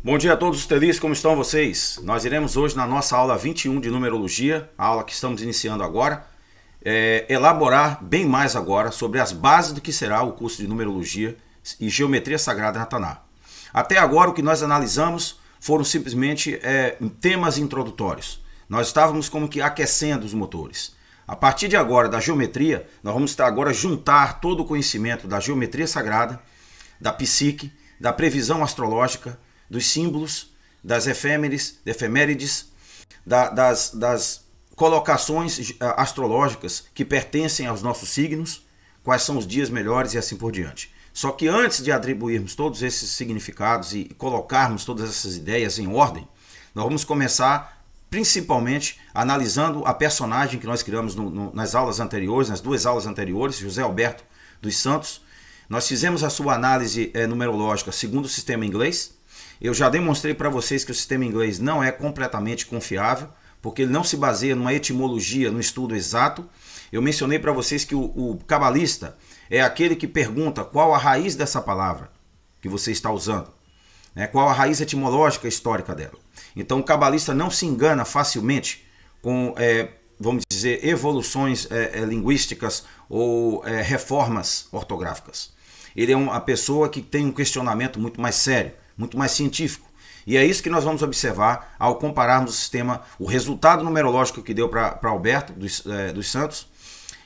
Bom dia a todos os telis, como estão vocês? Nós iremos hoje na nossa aula 21 de numerologia, a aula que estamos iniciando agora, elaborar bem mais agora sobre as bases do que será o curso de numerologia e geometria sagrada na Taná. Até agora o que nós analisamos foram simplesmente temas introdutórios. Nós estávamos como que aquecendo os motores. A partir de agora da geometria, nós vamos agora juntar todo o conhecimento da geometria sagrada, da psique, da previsão astrológica, dos símbolos, das efemérides, das colocações astrológicas que pertencem aos nossos signos, quais são os dias melhores e assim por diante. Só que antes de atribuirmos todos esses significados e colocarmos todas essas ideias em ordem, nós vamos começar principalmente analisando a personagem que nós criamos nas aulas anteriores, nas duas aulas anteriores, José Alberto dos Santos. Nós fizemos a sua análise numerológica segundo o sistema inglês. Eu já demonstrei para vocês que o sistema inglês não é completamente confiável, porque ele não se baseia numa etimologia, num estudo exato. Eu mencionei para vocês que o cabalista é aquele que pergunta qual a raiz dessa palavra que você está usando, né? Qual a raiz etimológica histórica dela. Então o cabalista não se engana facilmente com, vamos dizer, evoluções linguísticas ou reformas ortográficas. Ele é uma pessoa que tem um questionamento muito mais sério, muito mais científico. E é isso que nós vamos observar ao compararmos o sistema, o resultado numerológico que deu para Alberto dos Santos,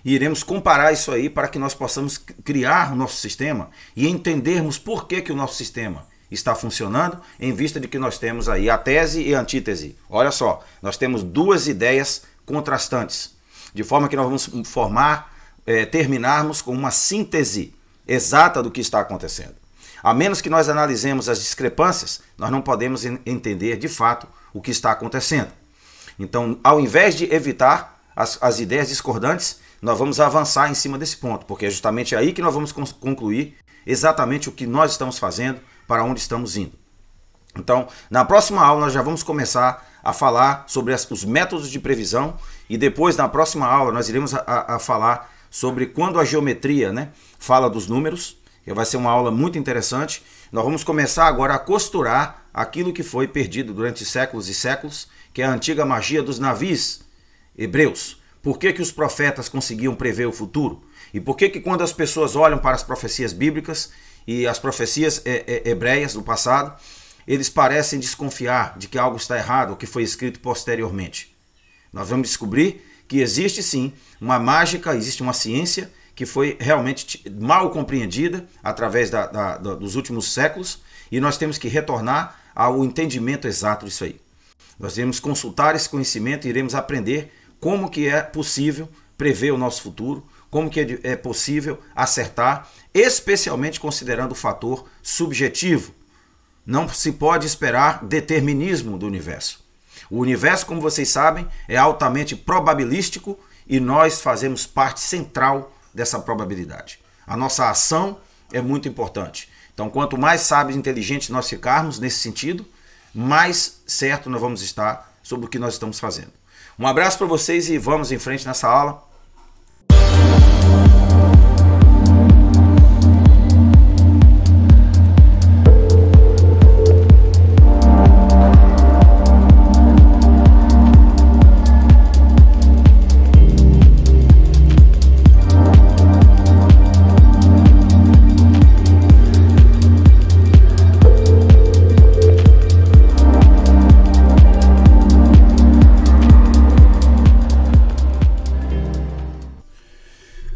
e iremos comparar isso aí para que nós possamos criar o nosso sistema e entendermos por que o nosso sistema está funcionando, em vista de que nós temos aí a tese e a antítese. Olha só, nós temos duas ideias contrastantes, de forma que nós vamos terminarmos com uma síntese exata do que está acontecendo. A menos que nós analisemos as discrepâncias, nós não podemos entender de fato o que está acontecendo. Então, ao invés de evitar as ideias discordantes, nós vamos avançar em cima desse ponto, porque é justamente aí que nós vamos concluir exatamente o que nós estamos fazendo, para onde estamos indo. Então, na próxima aula, nós já vamos começar a falar sobre os métodos de previsão, e depois, na próxima aula, nós iremos a falar sobre quando a geometria, né, fala dos números, que vai ser uma aula muito interessante. Nós vamos começar agora a costurar aquilo que foi perdido durante séculos e séculos, que é a antiga magia dos navios hebreus. Por que os profetas conseguiam prever o futuro? E por que quando as pessoas olham para as profecias bíblicas e as profecias hebreias do passado, eles parecem desconfiar de que algo está errado, o que foi escrito posteriormente? Nós vamos descobrir que existe sim uma mágica, existe uma ciência que foi realmente mal compreendida através dos últimos séculos, e nós temos que retornar ao entendimento exato disso aí. Nós iremos consultar esse conhecimento e iremos aprender como que é possível prever o nosso futuro, como que é possível acertar, especialmente considerando o fator subjetivo. Não se pode esperar determinismo do universo. O universo, como vocês sabem, é altamente probabilístico e nós fazemos parte central dessa probabilidade. A nossa ação é muito importante. Então, quanto mais sábios e inteligentes nós ficarmos nesse sentido, mais certo nós vamos estar sobre o que nós estamos fazendo. Um abraço para vocês e vamos em frente nessa aula.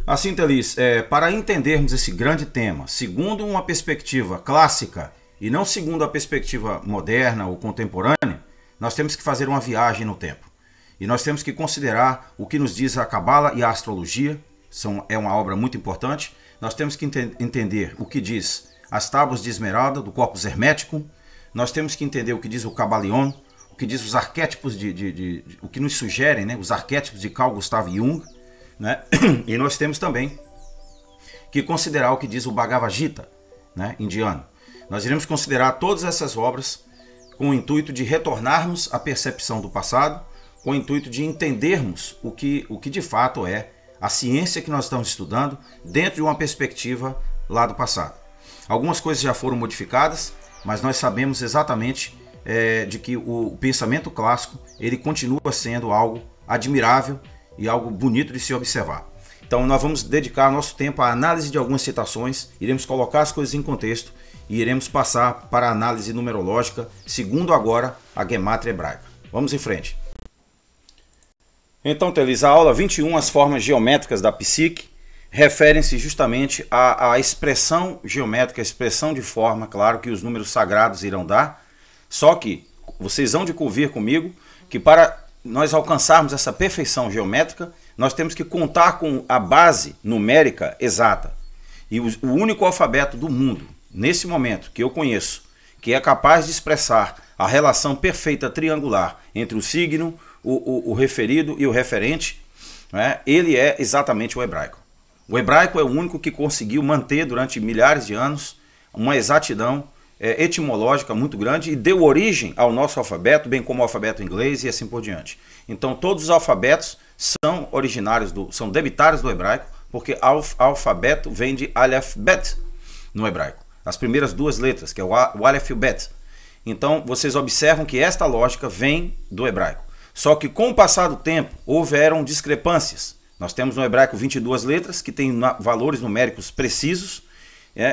Assim, telis, para entendermos esse grande tema, segundo uma perspectiva clássica e não segundo a perspectiva moderna ou contemporânea, nós temos que fazer uma viagem no tempo. E nós temos que considerar o que nos diz a Cabala e a astrologia, é uma obra muito importante. Nós temos que entender o que diz as tábuas de esmeralda, do corpus hermético. Nós temos que entender o que diz o Cabalion, o que diz os arquétipos, o que nos sugerem, né, os arquétipos de Carl Gustav Jung. Né? E nós temos também que considerar o que diz o Bhagavad Gita, né, indiano. Nós iremos considerar todas essas obras com o intuito de retornarmos à percepção do passado, com o intuito de entendermos o que de fato é a ciência que nós estamos estudando dentro de uma perspectiva lá do passado. Algumas coisas já foram modificadas, mas nós sabemos exatamente de que o pensamento clássico ele continua sendo algo admirável e algo bonito de se observar. Então nós vamos dedicar nosso tempo à análise de algumas citações, iremos colocar as coisas em contexto e iremos passar para a análise numerológica, segundo agora a Gemátria hebraica. Vamos em frente. Então, Teles, a aula 21, as formas geométricas da psique, referem-se justamente à expressão geométrica, a expressão de forma, claro, que os números sagrados irão dar. Só que vocês hão de convir comigo que para nós alcançarmos essa perfeição geométrica, nós temos que contar com a base numérica exata. E o único alfabeto do mundo, nesse momento, que eu conheço, que é capaz de expressar a relação perfeita triangular entre o signo, o referido e o referente, né, ele é exatamente o hebraico. O hebraico é o único que conseguiu manter durante milhares de anos uma exatidão etimológica muito grande e deu origem ao nosso alfabeto, bem como ao alfabeto inglês e assim por diante. Então todos os alfabetos são originários, são debitários do hebraico, porque alfabeto vem de Aleph Bet no hebraico. As primeiras duas letras, que é o Aleph e o Bet. Então vocês observam que esta lógica vem do hebraico. Só que com o passar do tempo houveram discrepâncias. Nós temos no hebraico 22 letras que têm valores numéricos precisos,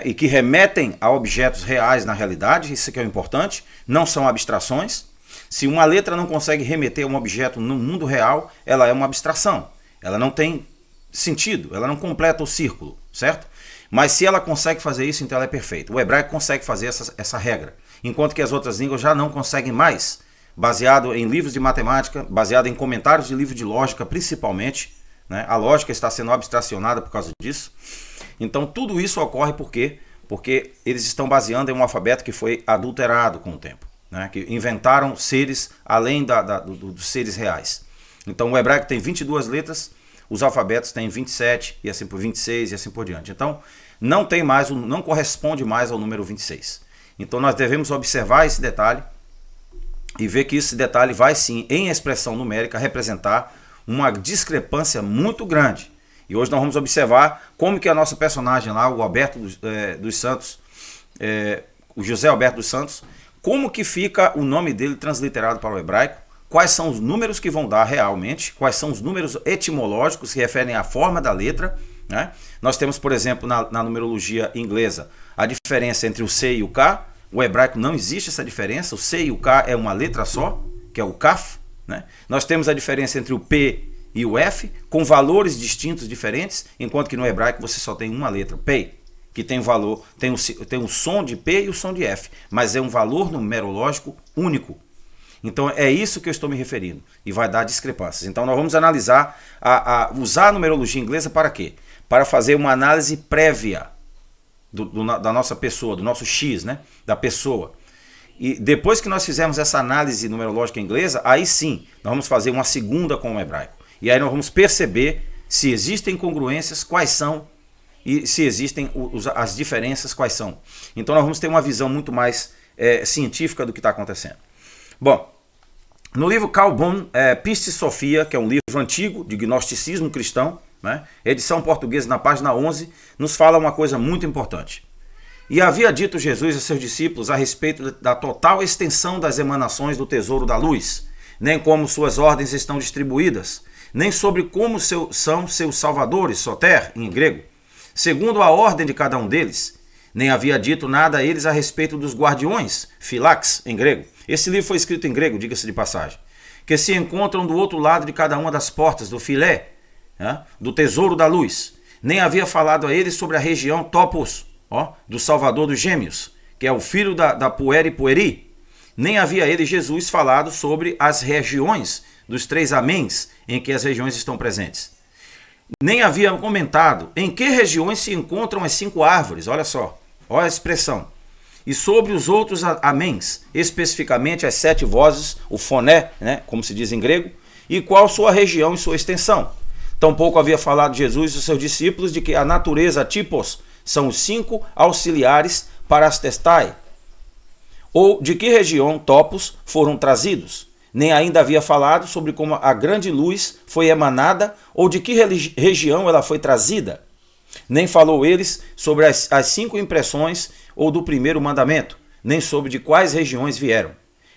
e que remetem a objetos reais na realidade, isso que é o importante, não são abstrações. Se uma letra não consegue remeter a um objeto no mundo real, ela é uma abstração. Ela não tem sentido, ela não completa o círculo, certo? Mas se ela consegue fazer isso, então ela é perfeita. O hebraico consegue fazer essa regra, enquanto que as outras línguas já não conseguem mais, baseado em livros de matemática, baseado em comentários de livro de lógica, principalmente, né? A lógica está sendo abstracionada por causa disso. Então tudo isso ocorre porque eles estão baseando em um alfabeto que foi adulterado com o tempo, né? Que inventaram seres além dos seres reais. Então o hebraico tem 22 letras, os alfabetos têm 27 e assim por 26 e assim por diante. Então não corresponde mais ao número 26. Então nós devemos observar esse detalhe e ver que esse detalhe vai sim, em expressão numérica, representar uma discrepância muito grande. E hoje nós vamos observar como que a nossa personagem lá, o Alberto dos Santos, o José Alberto dos Santos, como que fica o nome dele transliterado para o hebraico, quais são os números que vão dar realmente, quais são os números etimológicos que referem à forma da letra, né? Nós temos, por exemplo, na numerologia inglesa, a diferença entre o C e o K. O hebraico não existe essa diferença, o C e o K é uma letra só, que é o Kaf, né? Nós temos a diferença entre o P e o F, com valores distintos diferentes, enquanto que no hebraico você só tem uma letra, P, que tem valor, tem o som de P e o som de F, mas é um valor numerológico único. Então é isso que eu estou me referindo, e vai dar discrepâncias. Então nós vamos analisar, usar a numerologia inglesa para quê? Para fazer uma análise prévia da nossa pessoa, do nosso X, né? Da pessoa. E depois que nós fizermos essa análise numerológica inglesa, aí sim, nós vamos fazer uma segunda com o hebraico. E aí nós vamos perceber se existem congruências, quais são, e se existem as diferenças, quais são. Então nós vamos ter uma visão muito mais científica do que está acontecendo. Bom, no livro Carl Bohm, Pistis Sophia, que é um livro antigo de gnosticismo cristão, né, edição portuguesa na página 11, nos fala uma coisa muito importante. E havia dito Jesus a seus discípulos a respeito da total extensão das emanações do tesouro da luz, nem como suas ordens estão distribuídas, nem sobre como são seus salvadores, soter, em grego, segundo a ordem de cada um deles, nem havia dito nada a eles a respeito dos guardiões, philax, em grego. Esse livro foi escrito em grego, diga-se de passagem, que se encontram do outro lado de cada uma das portas do filé, né, do tesouro da luz. Nem havia falado a eles sobre a região topos, do Salvador dos Gêmeos, que é o filho da Pueri Pueri. Nem havia ele, Jesus, falado sobre as regiões dos 3 améns, em que as regiões estão presentes. Nem havia comentado em que regiões se encontram as 5 árvores, olha só, olha a expressão. E sobre os outros améns, especificamente as 7 vozes, o foné, né, como se diz em grego, e qual sua região e sua extensão. Tampouco havia falado Jesus e seus discípulos de que a natureza tipos são os 5 auxiliares para as testai, ou de que região topos foram trazidos. Nem ainda havia falado sobre como a grande luz foi emanada ou de que região ela foi trazida. Nem falou eles sobre as 5 impressões ou do primeiro mandamento, nem sobre de quais regiões vieram.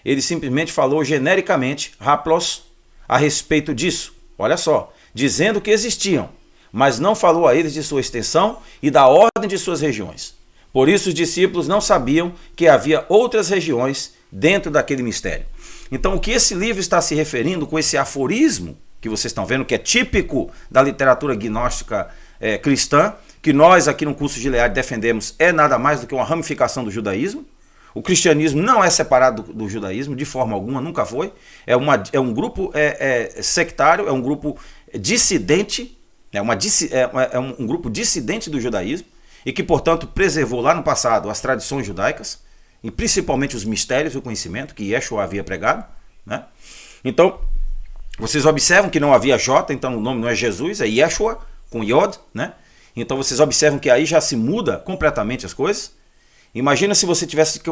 Ele simplesmente falou genericamente, haplos, a respeito disso. Olha só, dizendo que existiam, mas não falou a eles de sua extensão e da ordem de suas regiões. Por isso os discípulos não sabiam que havia outras regiões dentro daquele mistério. Então o que esse livro está se referindo com esse aforismo que vocês estão vendo, que é típico da literatura gnóstica cristã, que nós aqui no curso Gilead defendemos, é nada mais do que uma ramificação do judaísmo. O cristianismo não é separado do judaísmo, de forma alguma, nunca foi. É um grupo sectário, é um grupo dissidente, um grupo dissidente do judaísmo, e que, portanto, preservou lá no passado as tradições judaicas, e principalmente os mistérios do conhecimento que Yeshua havia pregado, né? Então, vocês observam que não havia J, então o nome não é Jesus, é Yeshua, com Yod, né? Então vocês observam que aí já se muda completamente as coisas. Imagina se você tivesse que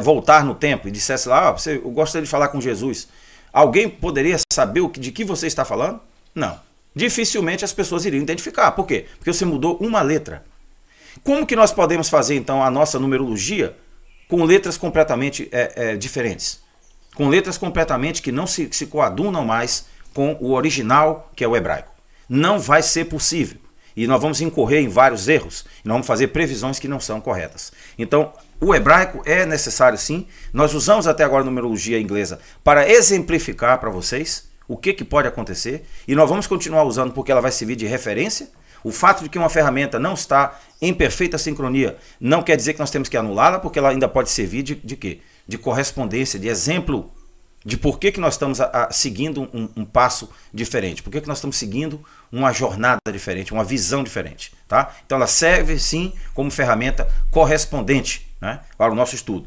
voltar no tempo e dissesse lá, eu gostaria de falar com Jesus. Alguém poderia saber de que você está falando? Não. Dificilmente as pessoas iriam identificar. Por quê? Porque você mudou uma letra. Como que nós podemos fazer então a nossa numerologia com letras completamente diferentes? Com letras completamente que não se coadunam mais com o original, que é o hebraico. Não vai ser possível. E nós vamos incorrer em vários erros. E nós vamos fazer previsões que não são corretas. Então, o hebraico é necessário sim. Nós usamos até agora a numerologia inglesa para exemplificar para vocês o que pode acontecer. E nós vamos continuar usando porque ela vai servir de referência. O fato de que uma ferramenta não está em perfeita sincronia não quer dizer que nós temos que anulá-la, porque ela ainda pode servir de quê? De correspondência, de exemplo de por que nós estamos seguindo um passo diferente, por que nós estamos seguindo uma jornada diferente, uma visão diferente. Tá? Então ela serve sim como ferramenta correspondente, né, para o nosso estudo.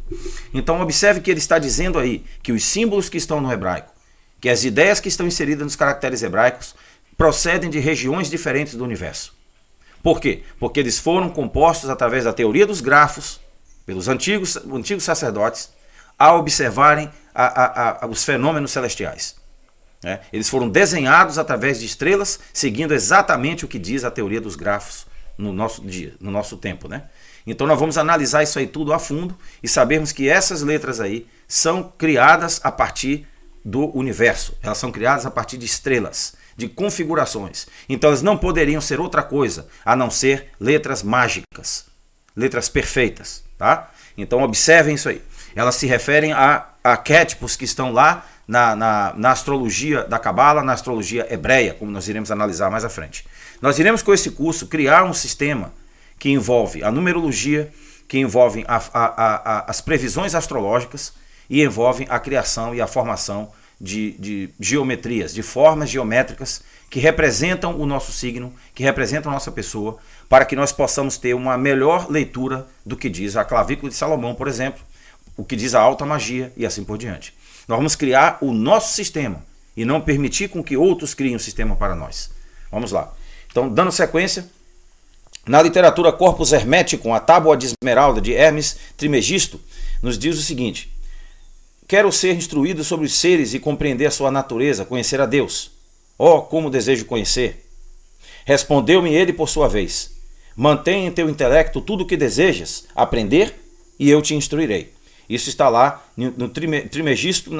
Então observe que ele está dizendo aí que os símbolos que estão no hebraico, que as ideias que estão inseridas nos caracteres hebraicos procedem de regiões diferentes do universo. Por quê? Porque eles foram compostos através da teoria dos grafos, pelos antigos sacerdotes, a observarem os fenômenos celestiais. Eles foram desenhados através de estrelas, seguindo exatamente o que diz a teoria dos grafos no nosso tempo. Né? Então nós vamos analisar isso aí tudo a fundo e sabermos que essas letras aí são criadas a partir do universo. Elas são criadas a partir de estrelas, de configurações. Então elas não poderiam ser outra coisa a não ser letras mágicas, letras perfeitas. Tá? Então observem isso aí. Elas se referem a arquétipos que estão lá na astrologia da Cabala, na astrologia hebreia, como nós iremos analisar mais à frente. Nós iremos com esse curso criar um sistema que envolve a numerologia, que envolve as previsões astrológicas e envolve a criação e a formação de geometrias, de formas geométricas que representam o nosso signo, que representam a nossa pessoa, para que nós possamos ter uma melhor leitura do que diz a clavícula de Salomão, por exemplo, o que diz a alta magia e assim por diante. Nós vamos criar o nosso sistema e não permitir com que outros criem um sistema para nós. Vamos lá. Então, dando sequência, na literatura Corpus Hermeticum, a Tábua de Esmeralda de Hermes Trismegisto, nos diz o seguinte: quero ser instruído sobre os seres e compreender a sua natureza, conhecer a Deus. Oh, como desejo conhecer! Respondeu-me ele por sua vez: mantém em teu intelecto tudo o que desejas aprender e eu te instruirei. Isso está lá no Trismegisto,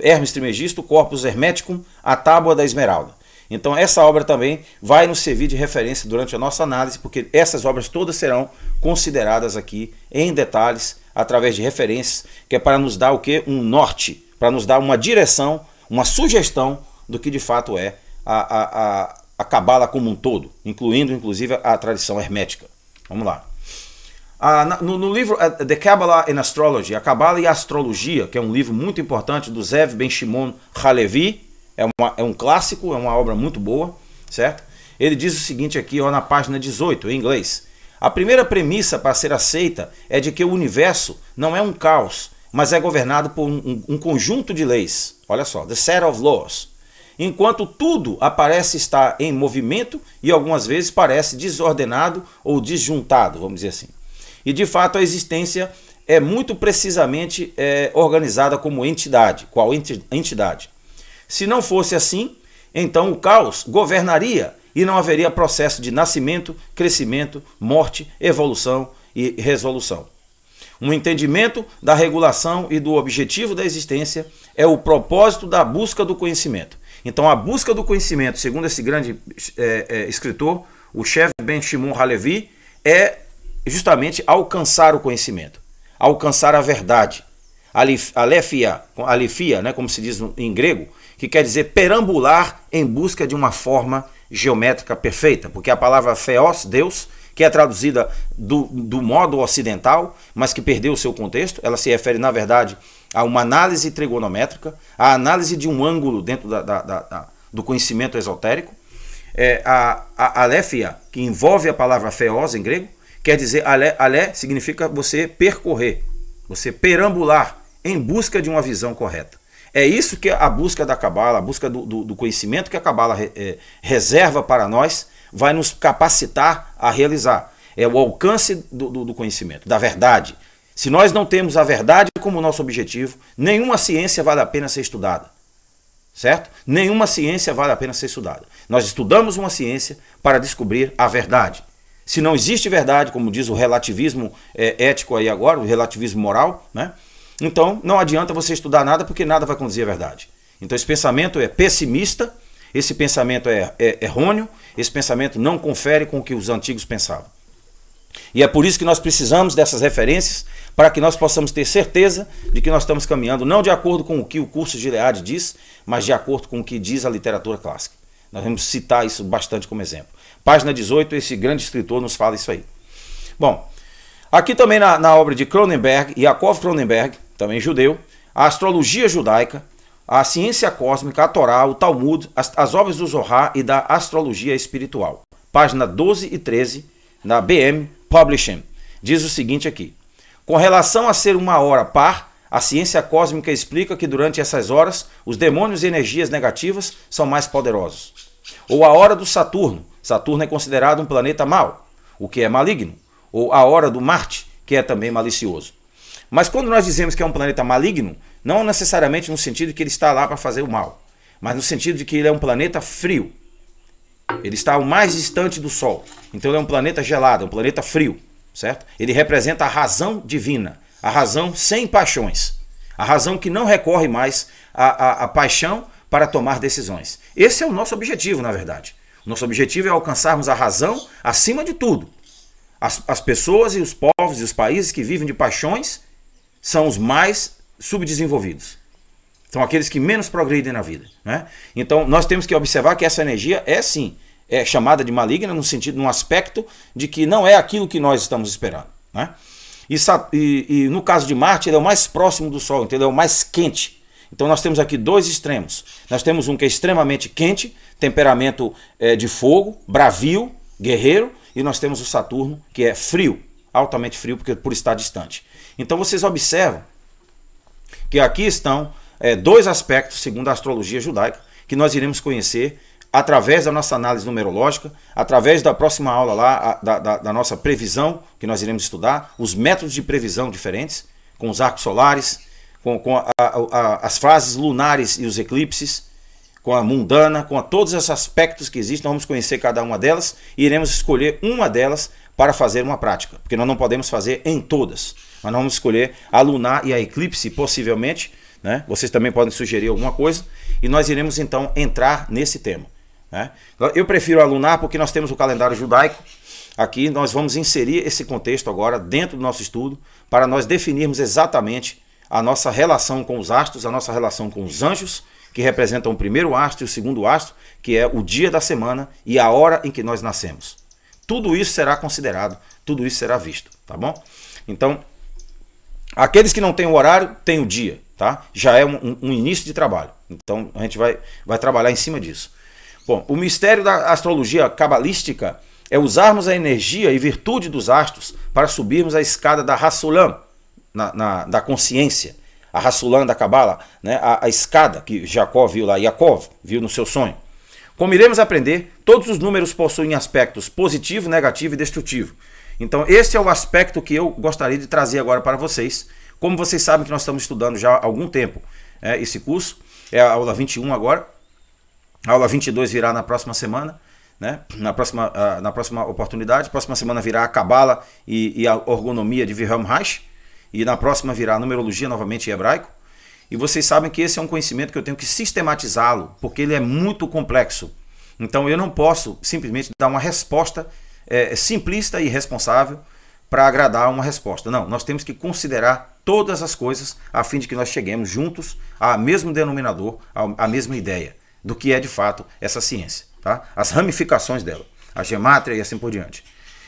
Hermes Trismegisto, Corpus Hermeticum, a Tábua da Esmeralda. Então essa obra também vai nos servir de referência durante a nossa análise, porque essas obras todas serão consideradas aqui em detalhes, através de referências, que é para nos dar o quê? Um norte, para nos dar uma direção, uma sugestão do que de fato é a Cabala como um todo, incluindo inclusive a tradição hermética. Vamos lá. No livro The Kabbalah and Astrology, a Cabala e a Astrologia, que é um livro muito importante do Zev Ben Shimon Halevi, é um clássico, é uma obra muito boa, certo? Ele diz o seguinte aqui, ó, na página 18, em inglês: a primeira premissa para ser aceita é de que o universo não é um caos, mas é governado por um conjunto de leis. Olha só, the set of laws. Enquanto tudo aparece estar em movimento e algumas vezes parece desordenado ou disjuntado, vamos dizer assim. E de fato a existência é muito precisamente organizada como entidade. Qual entidade? Se não fosse assim, então o caos governaria e não haveria processo de nascimento, crescimento, morte, evolução e resolução. Um entendimento da regulação e do objetivo da existência é o propósito da busca do conhecimento. Então, a busca do conhecimento, segundo esse grande escritor, o Shev Ben Shimon Halevi, é justamente alcançar o conhecimento, alcançar a verdade. Alefia, né, como se diz em grego, que quer dizer perambular em busca de uma forma geométrica perfeita, porque a palavra theos, Deus, que é traduzida do modo ocidental, mas que perdeu o seu contexto, ela se refere, na verdade, a uma análise trigonométrica, a análise de um ângulo dentro do conhecimento esotérico. A alefia, que envolve a palavra theos em grego, quer dizer, alé significa você percorrer, você perambular em busca de uma visão correta. É isso que a busca da Cabala, a busca do conhecimento que a Cabala reserva para nós, vai nos capacitar a realizar. É o alcance do conhecimento, da verdade. Se nós não temos a verdade como nosso objetivo, nenhuma ciência vale a pena ser estudada. Certo? Nenhuma ciência vale a pena ser estudada. Nós estudamos uma ciência para descobrir a verdade. Se não existe verdade, como diz o relativismo ético aí agora, o relativismo moral, né? Então não adianta você estudar nada, porque nada vai conduzir à verdade. Então esse pensamento é pessimista, esse pensamento é errôneo, esse pensamento não confere com o que os antigos pensavam. E é por isso que nós precisamos dessas referências, para que nós possamos ter certeza de que nós estamos caminhando não de acordo com o que o curso de Gilead diz, mas de acordo com o que diz a literatura clássica. Nós vamos citar isso bastante como exemplo. Página 18, esse grande escritor nos fala isso aí. Bom, aqui também na obra de Cronenberg, Yaakov Cronenberg, também judeu, a astrologia judaica, a ciência cósmica, a Torá, o Talmud, as obras do Zohar e da astrologia espiritual. Página 12 e 13, na BM Publishing, diz o seguinte aqui. Com relação a ser uma hora par, a ciência cósmica explica que durante essas horas, os demônios e energias negativas são mais poderosos. Ou a hora do Saturno. Saturno é considerado um planeta mau, o que é maligno. Ou a hora do Marte, que é também malicioso. Mas quando nós dizemos que é um planeta maligno, não necessariamente no sentido de que ele está lá para fazer o mal, mas no sentido de que ele é um planeta frio. Ele está o mais distante do Sol. Então ele é um planeta gelado, é um planeta frio, certo? Ele representa a razão divina, a razão sem paixões, a razão que não recorre mais à paixão para tomar decisões. Esse é o nosso objetivo, na verdade. O nosso objetivo é alcançarmos a razão acima de tudo. As pessoas e os povos e os países que vivem de paixões são os mais subdesenvolvidos. São aqueles que menos progridem na vida, né? Então nós temos que observar que essa energia é chamada de maligna no sentido, num aspecto de que não é aquilo que nós estamos esperando, né? E no caso de Marte, ele é o mais próximo do Sol, então ele é o mais quente. Então nós temos aqui dois extremos. Nós temos um que é extremamente quente, temperamento de fogo, bravio, guerreiro, e nós temos o Saturno, que é frio, altamente frio, porque por estar distante. Então vocês observam que aqui estão dois aspectos, segundo a astrologia judaica, que nós iremos conhecer através da nossa análise numerológica, através da próxima aula lá, da nossa previsão, que nós iremos estudar, os métodos de previsão diferentes, com os arcos solares, com as fases lunares e os eclipses, com a mundana, com todos esses aspectos que existem. Nós vamos conhecer cada uma delas e iremos escolher uma delas para fazer uma prática, porque nós não podemos fazer em todas, mas nós vamos escolher a lunar e a eclipse, possivelmente, né? Vocês também podem sugerir alguma coisa, e nós iremos então entrar nesse tema, né? Eu prefiro a lunar porque nós temos o calendário judaico. Aqui nós vamos inserir esse contexto agora dentro do nosso estudo, para nós definirmos exatamente a nossa relação com os astros, a nossa relação com os anjos, que representam o primeiro astro e o segundo astro, que é o dia da semana e a hora em que nós nascemos. Tudo isso será considerado, tudo isso será visto, tá bom? Então, aqueles que não têm o horário, têm o dia, tá? Já é um início de trabalho. Então, a gente vai trabalhar em cima disso. Bom, o mistério da astrologia cabalística é usarmos a energia e virtude dos astros para subirmos a escada da Hassulam, da consciência. A Hassulam da Cabala, né? A escada que Jacó viu lá, Yaakov viu no seu sonho. Como iremos aprender, todos os números possuem aspectos positivo, negativo e destrutivo. Então esse é o aspecto que eu gostaria de trazer agora para vocês. Como vocês sabem que nós estamos estudando já há algum tempo esse curso, é a aula 21 agora, a aula 22 virá na próxima semana, né? na próxima oportunidade. Próxima semana virá a Cabala e a Orgonomia de Wilhelm Reich. e na próxima virá numerologia novamente em hebraico. E vocês sabem que esse é um conhecimento que eu tenho que sistematizá-lo, porque ele é muito complexo. Então eu não posso simplesmente dar uma resposta simplista e irresponsável para agradar uma resposta. Não, nós temos que considerar todas as coisas a fim de que nós cheguemos juntos ao mesmo denominador, à mesma ideia do que é de fato essa ciência, tá? As ramificações dela, a gemátria e assim por diante.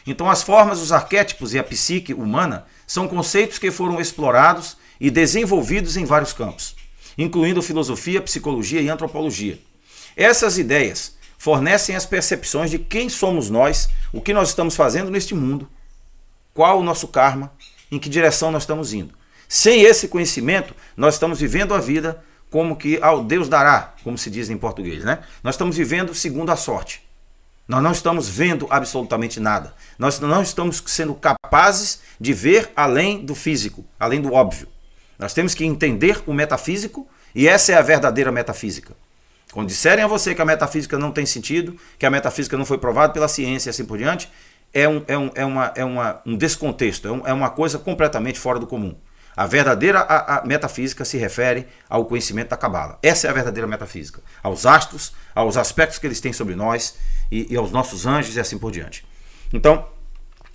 Então as formas, os arquétipos e a psique humana são conceitos que foram explorados e desenvolvidos em vários campos, incluindo filosofia, psicologia e antropologia. Essas ideias fornecem as percepções de quem somos nós, o que nós estamos fazendo neste mundo, qual o nosso karma, em que direção nós estamos indo. Sem esse conhecimento, nós estamos vivendo a vida como que ao Deus dará, como se diz em português, né? Nós estamos vivendo segundo a sorte. Nós não estamos vendo absolutamente nada. Nós não estamos sendo capazes de ver além do físico, além do óbvio. Nós temos que entender o metafísico e essa é a verdadeira metafísica. Quando disserem a você que a metafísica não tem sentido, que a metafísica não foi provada pela ciência e assim por diante, é um descontexto, é uma coisa completamente fora do comum. A verdadeira a metafísica se refere ao conhecimento da Cabala. Essa é a verdadeira metafísica. Aos astros, aos aspectos que eles têm sobre nós e aos nossos anjos e assim por diante. Então,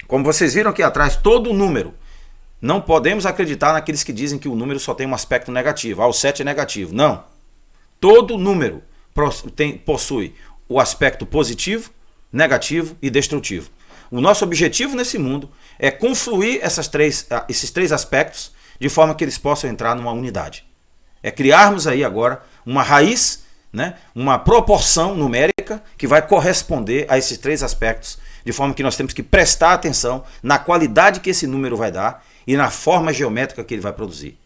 como vocês viram aqui atrás, todo número, não podemos acreditar naqueles que dizem que o número só tem um aspecto negativo. O 7 é negativo. Não. Todo número possui o aspecto positivo, negativo e destrutivo. O nosso objetivo nesse mundo é confluir esses três aspectos de forma que eles possam entrar numa unidade. É criarmos aí agora uma raiz, né, uma proporção numérica que vai corresponder a esses três aspectos, de forma que nós temos que prestar atenção na qualidade que esse número vai dar e na forma geométrica que ele vai produzir.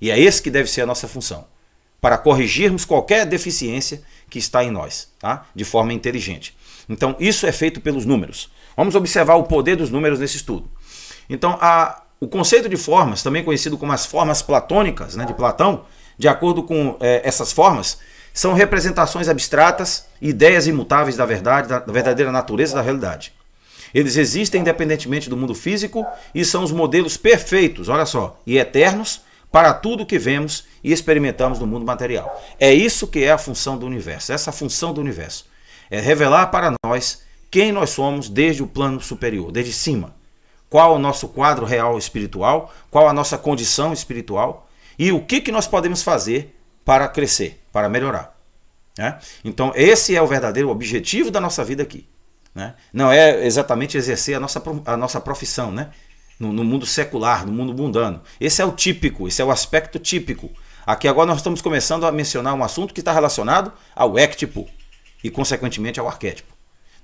E é esse que deve ser a nossa função, para corrigirmos qualquer deficiência que está em nós, tá? De forma inteligente. Então isso é feito pelos números. Vamos observar o poder dos números nesse estudo. Então o conceito de formas, também conhecido como as formas platônicas, né, de Platão, de acordo com essas formas, são representações abstratas, ideias imutáveis da verdade, da verdadeira natureza da realidade. Eles existem independentemente do mundo físico e são os modelos perfeitos, olha só, e eternos para tudo que vemos e experimentamos no mundo material. É isso que é a função do universo, essa função do universo. É revelar para nós quem nós somos desde o plano superior, desde cima. Qual o nosso quadro real espiritual, qual a nossa condição espiritual e o que nós podemos fazer para crescer, para melhorar. Né? Então esse é o verdadeiro objetivo da nossa vida aqui. Né? Não é exatamente exercer a nossa profissão, né? No mundo secular, no mundo mundano. Esse é o típico, esse é o aspecto típico. Aqui agora nós estamos começando a mencionar um assunto que está relacionado ao éctipo e consequentemente ao arquétipo.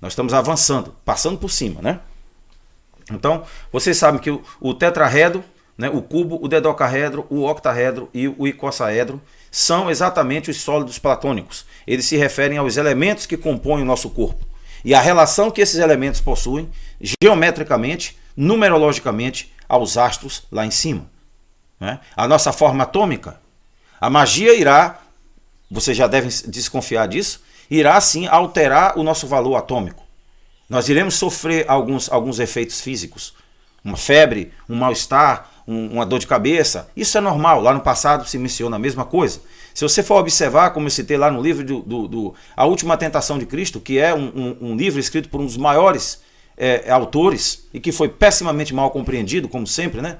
Nós estamos avançando, passando por cima, né? Então, vocês sabem que o tetraedro, né, o cubo, o dodecahedro, o octaedro e o icossaedro são exatamente os sólidos platônicos. Eles se referem aos elementos que compõem o nosso corpo. E a relação que esses elementos possuem, geometricamente, numerologicamente, aos astros lá em cima. Né? A nossa forma atômica, a magia irá, vocês já devem desconfiar disso, irá sim alterar o nosso valor atômico. Nós iremos sofrer alguns efeitos físicos. Uma febre, um mal-estar, uma dor de cabeça. Isso é normal. Lá no passado se menciona a mesma coisa. Se você for observar, como eu citei lá no livro A Última Tentação de Cristo, que é um livro escrito por um dos maiores autores e que foi pessimamente mal compreendido, como sempre, né?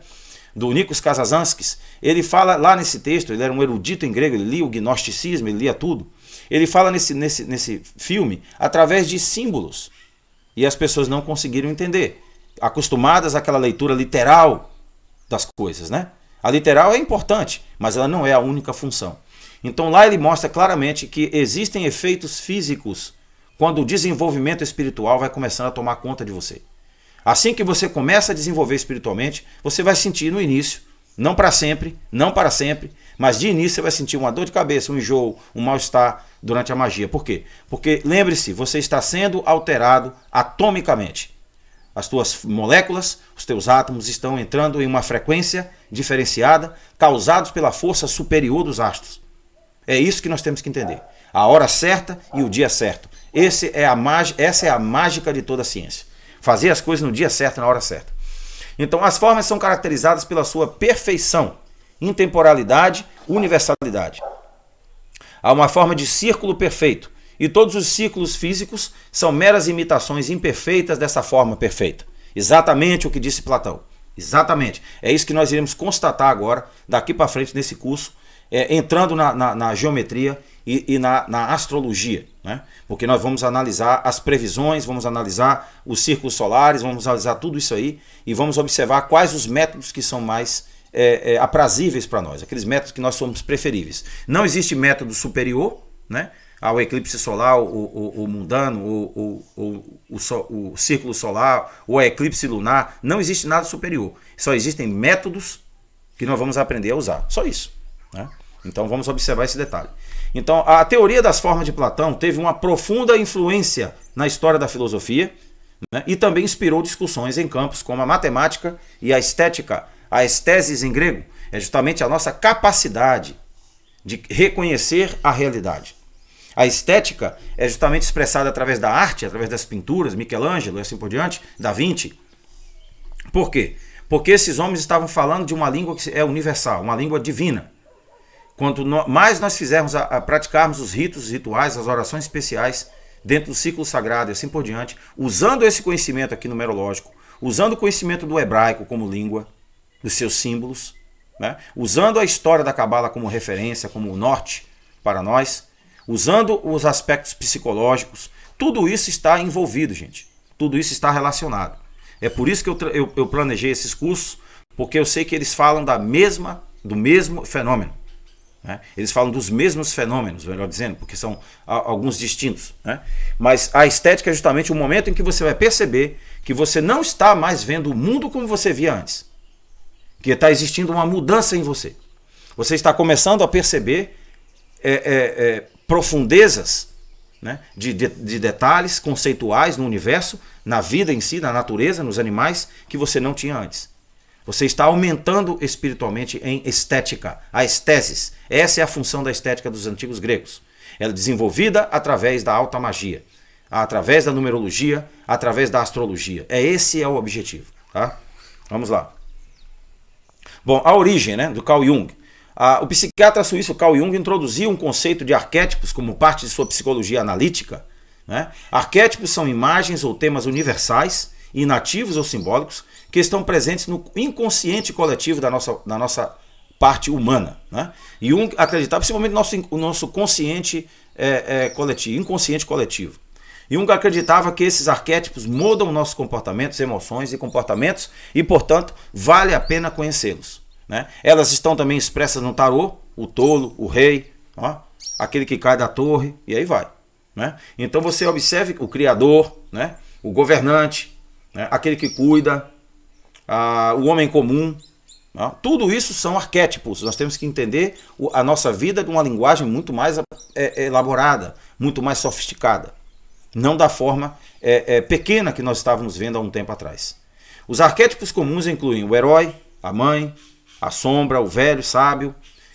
Do Nikos Kazantzakis, ele fala lá nesse texto, ele era um erudito em grego, ele lia o gnosticismo, ele lia tudo. Ele fala nesse filme através de símbolos. E as pessoas não conseguiram entender, acostumadas àquela leitura literal das coisas, né? A literal é importante, mas ela não é a única função. Então lá ele mostra claramente que existem efeitos físicos quando o desenvolvimento espiritual vai começando a tomar conta de você. Assim que você começa a desenvolver espiritualmente, você vai sentir no início, não para sempre, mas de início você vai sentir uma dor de cabeça, um enjoo, um mal-estar durante a magia. Por quê? Porque, lembre-se, você está sendo alterado atomicamente. As tuas moléculas, os teus átomos estão entrando em uma frequência diferenciada, causados pela força superior dos astros. É isso que nós temos que entender. A hora certa e o dia certo. Essa é a mágica de toda a ciência. Fazer as coisas no dia certo, na hora certa. Então, as formas são caracterizadas pela sua perfeição, intemporalidade, universalidade. Há uma forma de círculo perfeito, e todos os círculos físicos são meras imitações imperfeitas dessa forma perfeita. Exatamente o que disse Platão. Exatamente. É isso que nós iremos constatar agora, daqui para frente nesse curso, entrando na geometria e na astrologia, né? Porque nós vamos analisar as previsões, vamos analisar os círculos solares, vamos analisar tudo isso aí e vamos observar quais os métodos que são mais aprazíveis para nós, aqueles métodos que nós somos preferíveis. Não existe método superior, né, ao eclipse solar, o mundano, o círculo solar, ou a eclipse lunar. Não existe nada superior. Só existem métodos que nós vamos aprender a usar. Só isso, né? Então vamos observar esse detalhe. Então a teoria das formas de Platão teve uma profunda influência na história da filosofia, né, e também inspirou discussões em campos como a matemática e a estética. A estésis em grego é justamente a nossa capacidade de reconhecer a realidade. A estética é justamente expressada através da arte, através das pinturas, Michelangelo e assim por diante, Da Vinci. Por quê? Porque esses homens estavam falando de uma língua que é universal, uma língua divina. Quanto mais nós fizermos a praticarmos os ritos, os rituais, as orações especiais dentro do ciclo sagrado e assim por diante, usando esse conhecimento aqui numerológico, usando o conhecimento do hebraico como língua, dos seus símbolos, né? Usando a história da Cabala como referência, como norte para nós, usando os aspectos psicológicos, tudo isso está envolvido, gente. Tudo isso está relacionado. É por isso que eu planejei esses cursos, porque eu sei que eles falam do mesmo fenômeno, né? Eles falam dos mesmos fenômenos, melhor dizendo, porque são alguns distintos, né? Mas a estética é justamente o momento em que você vai perceber que você não está mais vendo o mundo como você via antes. Que está existindo uma mudança em você. Você está começando a perceber profundezas, né, de detalhes conceituais no universo, na vida em si, na natureza, nos animais, que você não tinha antes. Você está aumentando espiritualmente em estética, a estesis. Essa é a função da estética dos antigos gregos. Ela é desenvolvida através da alta magia, através da numerologia, através da astrologia. Esse é o objetivo, tá? Vamos lá. Bom, a origem, né, do Carl Jung. O psiquiatra suíço Carl Jung introduziu um conceito de arquétipos como parte de sua psicologia analítica, né? Arquétipos são imagens ou temas universais, inativos ou simbólicos, que estão presentes no inconsciente coletivo da nossa parte humana, né? E Jung acreditava, principalmente o nosso consciente coletivo, inconsciente coletivo. Jung acreditava que esses arquétipos mudam nossos comportamentos, emoções e comportamentos e, portanto, vale a pena conhecê-los, né? Elas estão também expressas no tarô, o tolo, o rei, ó, aquele que cai da torre, e aí vai, né? Então você observe o criador, né? O governante, né? Aquele que cuida, o homem comum, ó, tudo isso são arquétipos. Nós temos que entender a nossa vida de uma linguagem muito mais elaborada, muito mais sofisticada. Não da forma pequena que nós estávamos vendo há um tempo atrás. Os arquétipos comuns incluem o herói, a mãe, a sombra, o velho, sábio.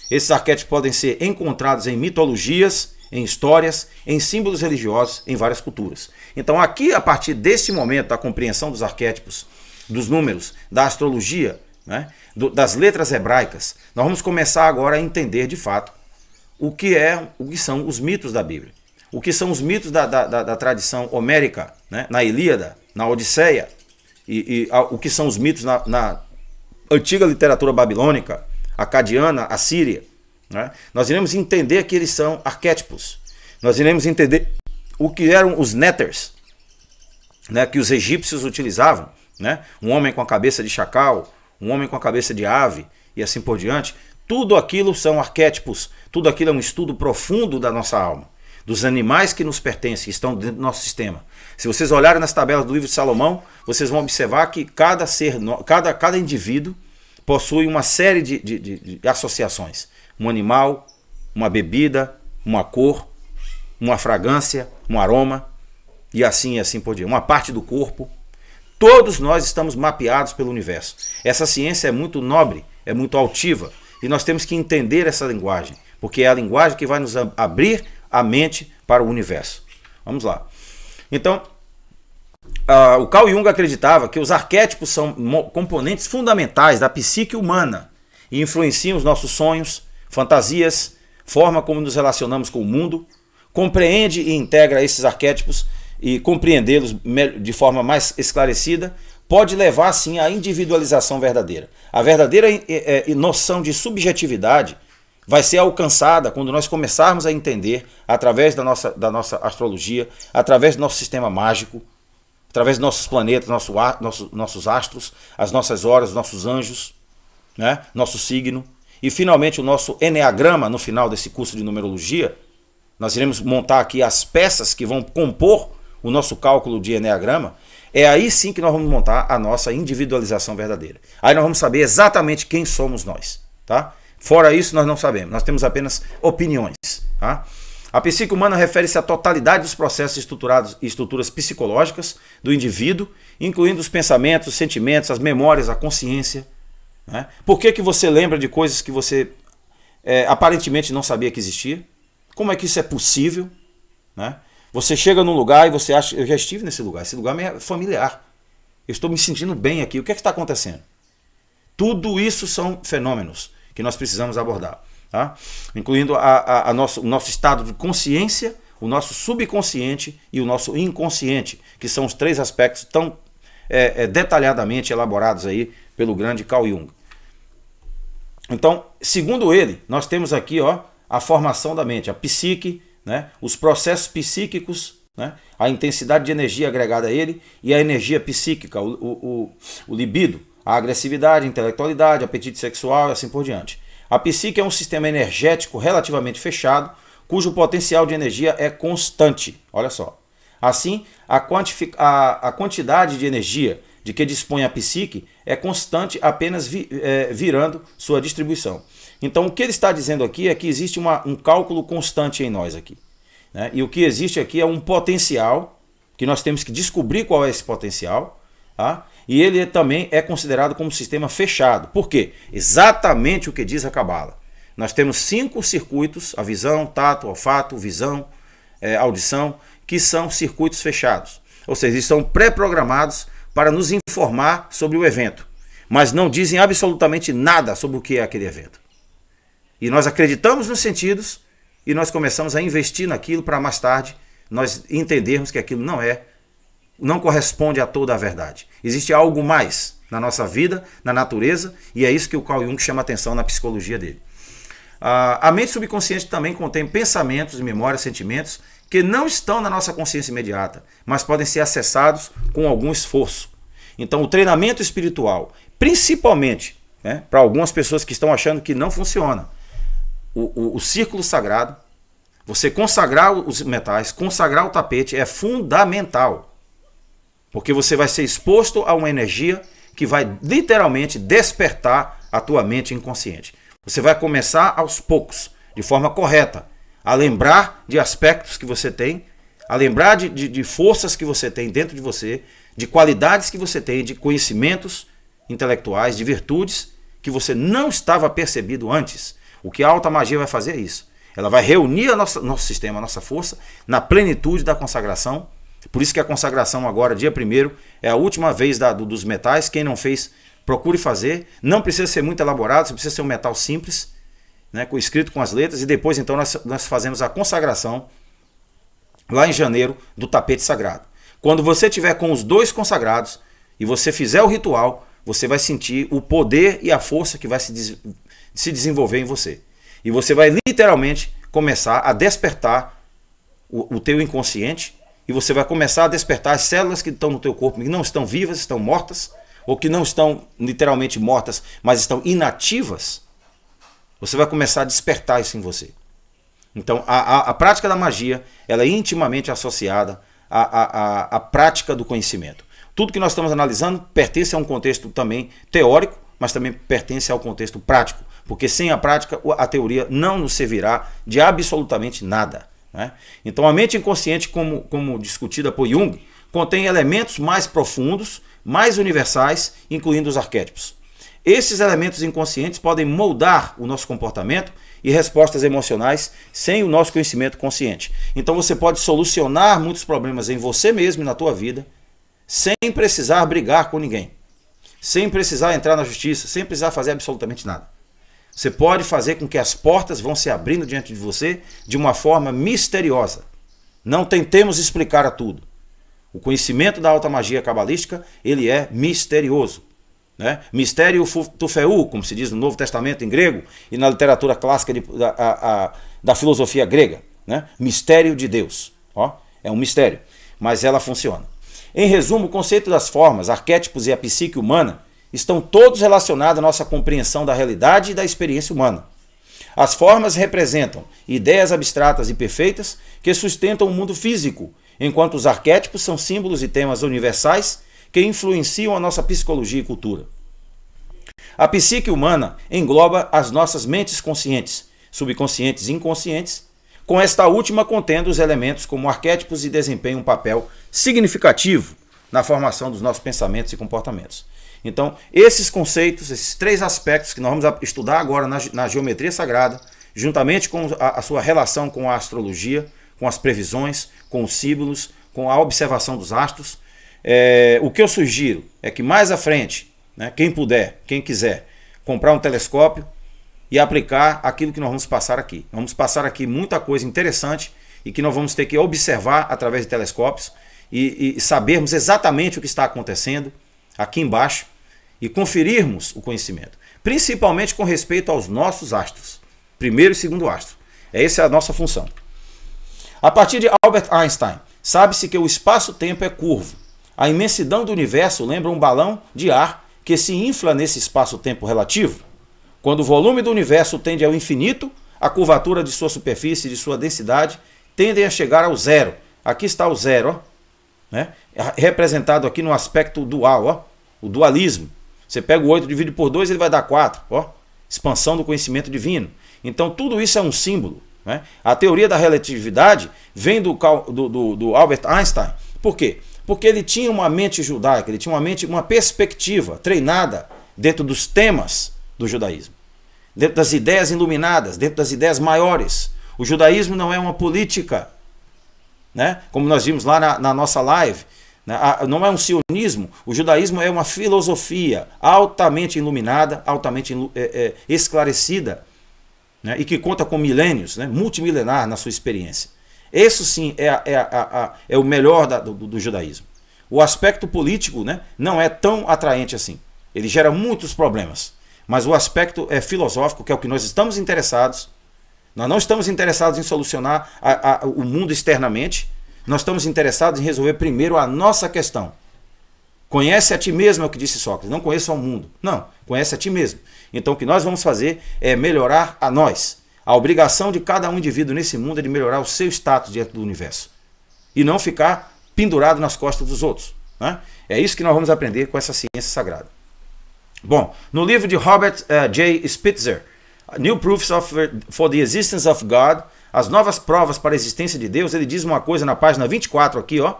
Esses arquétipos podem ser encontrados em mitologias, em histórias, em símbolos religiosos, em várias culturas. Então aqui, a partir deste momento da compreensão dos arquétipos, dos números, da astrologia, né, das letras hebraicas, nós vamos começar agora a entender de fato o que são os mitos da Bíblia. O que são os mitos da tradição homérica, né, na Ilíada, na Odisseia, e o que são os mitos na antiga literatura babilônica, acadiana, assíria, né? Nós iremos entender que eles são arquétipos. Nós iremos entender o que eram os néters, né, que os egípcios utilizavam, né? Um homem com a cabeça de chacal, um homem com a cabeça de ave e assim por diante. Tudo aquilo são arquétipos, tudo aquilo é um estudo profundo da nossa alma, dos animais que nos pertencem, que estão dentro do nosso sistema. Se vocês olharem nas tabelas do livro de Salomão, vocês vão observar que cada indivíduo possui uma série de associações. Um animal, uma bebida, uma cor, uma fragrância, um aroma, e assim por diante. Uma parte do corpo. Todos nós estamos mapeados pelo universo. Essa ciência é muito nobre, é muito altiva, e nós temos que entender essa linguagem, porque é a linguagem que vai nos abrir a mente para o universo. Vamos lá. Então, o Carl Jung acreditava que os arquétipos são componentes fundamentais da psique humana e influenciam os nossos sonhos, fantasias, forma como nos relacionamos com o mundo. Compreende e integra esses arquétipos e compreendê-los de forma mais esclarecida pode levar, sim, à individualização verdadeira. A verdadeira noção de subjetividade vai ser alcançada quando nós começarmos a entender, através da nossa astrologia, através do nosso sistema mágico, através dos nossos planetas, nossos astros, as nossas horas, os nossos anjos, né? Nosso signo, e finalmente o nosso eneagrama. No final desse curso de numerologia, nós iremos montar aqui as peças que vão compor o nosso cálculo de eneagrama. É aí sim que nós vamos montar a nossa individualização verdadeira. Aí nós vamos saber exatamente quem somos nós, tá? Fora isso, nós não sabemos, nós temos apenas opiniões, tá? A psique humana refere-se à totalidade dos processos estruturados e estruturas psicológicas do indivíduo, incluindo os pensamentos, os sentimentos, as memórias, a consciência, né? Por que você lembra de coisas que você aparentemente não sabia que existia? Como é que isso é possível, né? Você chega num lugar e você acha, eu já estive nesse lugar, esse lugar é familiar, eu estou me sentindo bem aqui, o que é que está acontecendo? Tudo isso são fenômenos que nós precisamos abordar, tá? Incluindo o nosso estado de consciência, o nosso subconsciente e o nosso inconsciente, que são os três aspectos tão detalhadamente elaborados aí pelo grande Carl Jung. Então, segundo ele, nós temos aqui, ó, a formação da mente, a psique, né? Os processos psíquicos, né? A intensidade de energia agregada a ele e a energia psíquica, o libido, a agressividade, a intelectualidade, apetite sexual e assim por diante. A psique é um sistema energético relativamente fechado, cujo potencial de energia é constante. Olha só. Assim, a quantidade de energia de que dispõe a psique é constante, apenas virando sua distribuição. Então, o que ele está dizendo aqui é que existe um cálculo constante em nós aqui, né? E o que existe aqui é um potencial, que nós temos que descobrir qual é esse potencial, tá? E ele também é considerado como um sistema fechado. Por quê? Exatamente o que diz a Cabala. Nós temos 5 circuitos, a visão, tato, olfato, visão, audição, que são circuitos fechados. Ou seja, eles estão pré-programados para nos informar sobre o evento, mas não dizem absolutamente nada sobre o que é aquele evento. E nós acreditamos nos sentidos e nós começamos a investir naquilo para mais tarde nós entendermos que aquilo não corresponde a toda a verdade. Existe algo mais na nossa vida, na natureza, e é isso que o Carl Jung chama atenção na psicologia dele. A mente subconsciente também contém pensamentos, memórias, sentimentos que não estão na nossa consciência imediata, mas podem ser acessados com algum esforço. Então o treinamento espiritual, principalmente, né, para algumas pessoas que estão achando que não funciona, o círculo sagrado, você consagrar os metais, consagrar o tapete é fundamental. Porque você vai ser exposto a uma energia que vai literalmente despertar a tua mente inconsciente. Você vai começar aos poucos, de forma correta, a lembrar de aspectos que você tem, a lembrar de forças que você tem dentro de você, de qualidades que você tem, de conhecimentos intelectuais, de virtudes que você não estava percebido antes. O que a alta magia vai fazer é isso. Ela vai reunir nosso sistema, a nossa força, na plenitude da consagração. Por isso que a consagração agora, dia 1º, é a última vez dos metais. Quem não fez, procure fazer. Não precisa ser muito elaborado, só precisa ser um metal simples, né, escrito com as letras. E depois, então, nós fazemos a consagração, lá em janeiro, do tapete sagrado. Quando você tiver com os 2 consagrados e você fizer o ritual, você vai sentir o poder e a força que vai se desenvolver em você. E você vai literalmente começar a despertar o teu inconsciente, e você vai começar a despertar as células que estão no teu corpo, que não estão vivas, estão mortas, ou que não estão literalmente mortas, mas estão inativas. Você vai começar a despertar isso em você. Então a prática da magia, ela é intimamente associada à prática do conhecimento. Tudo que nós estamos analisando pertence a um contexto também teórico, mas também pertence ao contexto prático, porque sem a prática a teoria não nos servirá de absolutamente nada, né? Então a mente inconsciente, como discutida por Jung, contém elementos mais profundos, mais universais, incluindo os arquétipos. Esses elementos inconscientes podem moldar o nosso comportamento e respostas emocionais sem o nosso conhecimento consciente. Então você pode solucionar muitos problemas em você mesmo e na tua vida, sem precisar brigar com ninguém, sem precisar entrar na justiça, sem precisar fazer absolutamente nada. Você pode fazer com que as portas vão se abrindo diante de você de uma forma misteriosa. Não tentemos explicar a tudo. O conhecimento da alta magia cabalística, ele é misterioso. Né? Mistério tufeu, como se diz no Novo Testamento em grego e na literatura clássica da filosofia grega. Né? Mistério de Deus. Ó, é um mistério, mas ela funciona. Em resumo, o conceito das formas, arquétipos e a psique humana estão todos relacionados à nossa compreensão da realidade e da experiência humana. As formas representam ideias abstratas e perfeitas que sustentam o mundo físico, enquanto os arquétipos são símbolos e temas universais que influenciam a nossa psicologia e cultura. A psique humana engloba as nossas mentes conscientes, subconscientes e inconscientes, com esta última contendo os elementos como arquétipos e desempenham um papel significativo na formação dos nossos pensamentos e comportamentos. Então, esses conceitos, esses três aspectos que nós vamos estudar agora na geometria sagrada, juntamente com a sua relação com a astrologia, com as previsões, com os símbolos, com a observação dos astros, o que eu sugiro é que mais à frente, né, quem puder, quem quiser, comprar um telescópio e aplicar aquilo que nós vamos passar aqui. Vamos passar aqui muita coisa interessante e que nós vamos ter que observar através de telescópios e sabermos exatamente o que está acontecendo aqui embaixo e conferirmos o conhecimento, principalmente com respeito aos nossos astros, primeiro e segundo astro. Essa é a nossa função. A partir de Albert Einstein, sabe-se que o espaço-tempo é curvo. A imensidão do universo lembra um balão de ar que se infla nesse espaço-tempo relativo. Quando o volume do universo tende ao infinito, a curvatura de sua superfície e de sua densidade tendem a chegar ao zero. Aqui está o zero, ó, né? Representado aqui no aspecto dual, ó, o dualismo. Você pega o 8 e divide por 2, ele vai dar 4. Ó, expansão do conhecimento divino. Então tudo isso é um símbolo. Né? A teoria da relatividade vem do Albert Einstein. Por quê? Porque ele tinha uma mente judaica, ele tinha uma perspectiva treinada dentro dos temas do judaísmo, dentro das ideias iluminadas, dentro das ideias maiores. O judaísmo não é uma política, né? Como nós vimos lá na nossa live, né? Não é um sionismo. O judaísmo é uma filosofia altamente iluminada, altamente esclarecida, né? E que conta com milênios, né? Multimilenar na sua experiência. Isso sim é o melhor do judaísmo. O aspecto político, né, não é tão atraente assim. Ele gera muitos problemas. Mas o aspecto filosófico, que é o que nós estamos interessados, nós não estamos interessados em solucionar o mundo externamente, nós estamos interessados em resolver primeiro a nossa questão. Conhece a ti mesmo, é o que disse Sócrates, não conheça o mundo. Não, conhece a ti mesmo. Então o que nós vamos fazer é melhorar a nós. A obrigação de cada um indivíduo nesse mundo é de melhorar o seu status diante do universo. E não ficar pendurado nas costas dos outros. Né? É isso que nós vamos aprender com essa ciência sagrada. Bom, no livro de Robert J. Spitzer, New Proofs for the Existence of God, as novas provas para a existência de Deus, ele diz uma coisa na página 24 aqui, ó,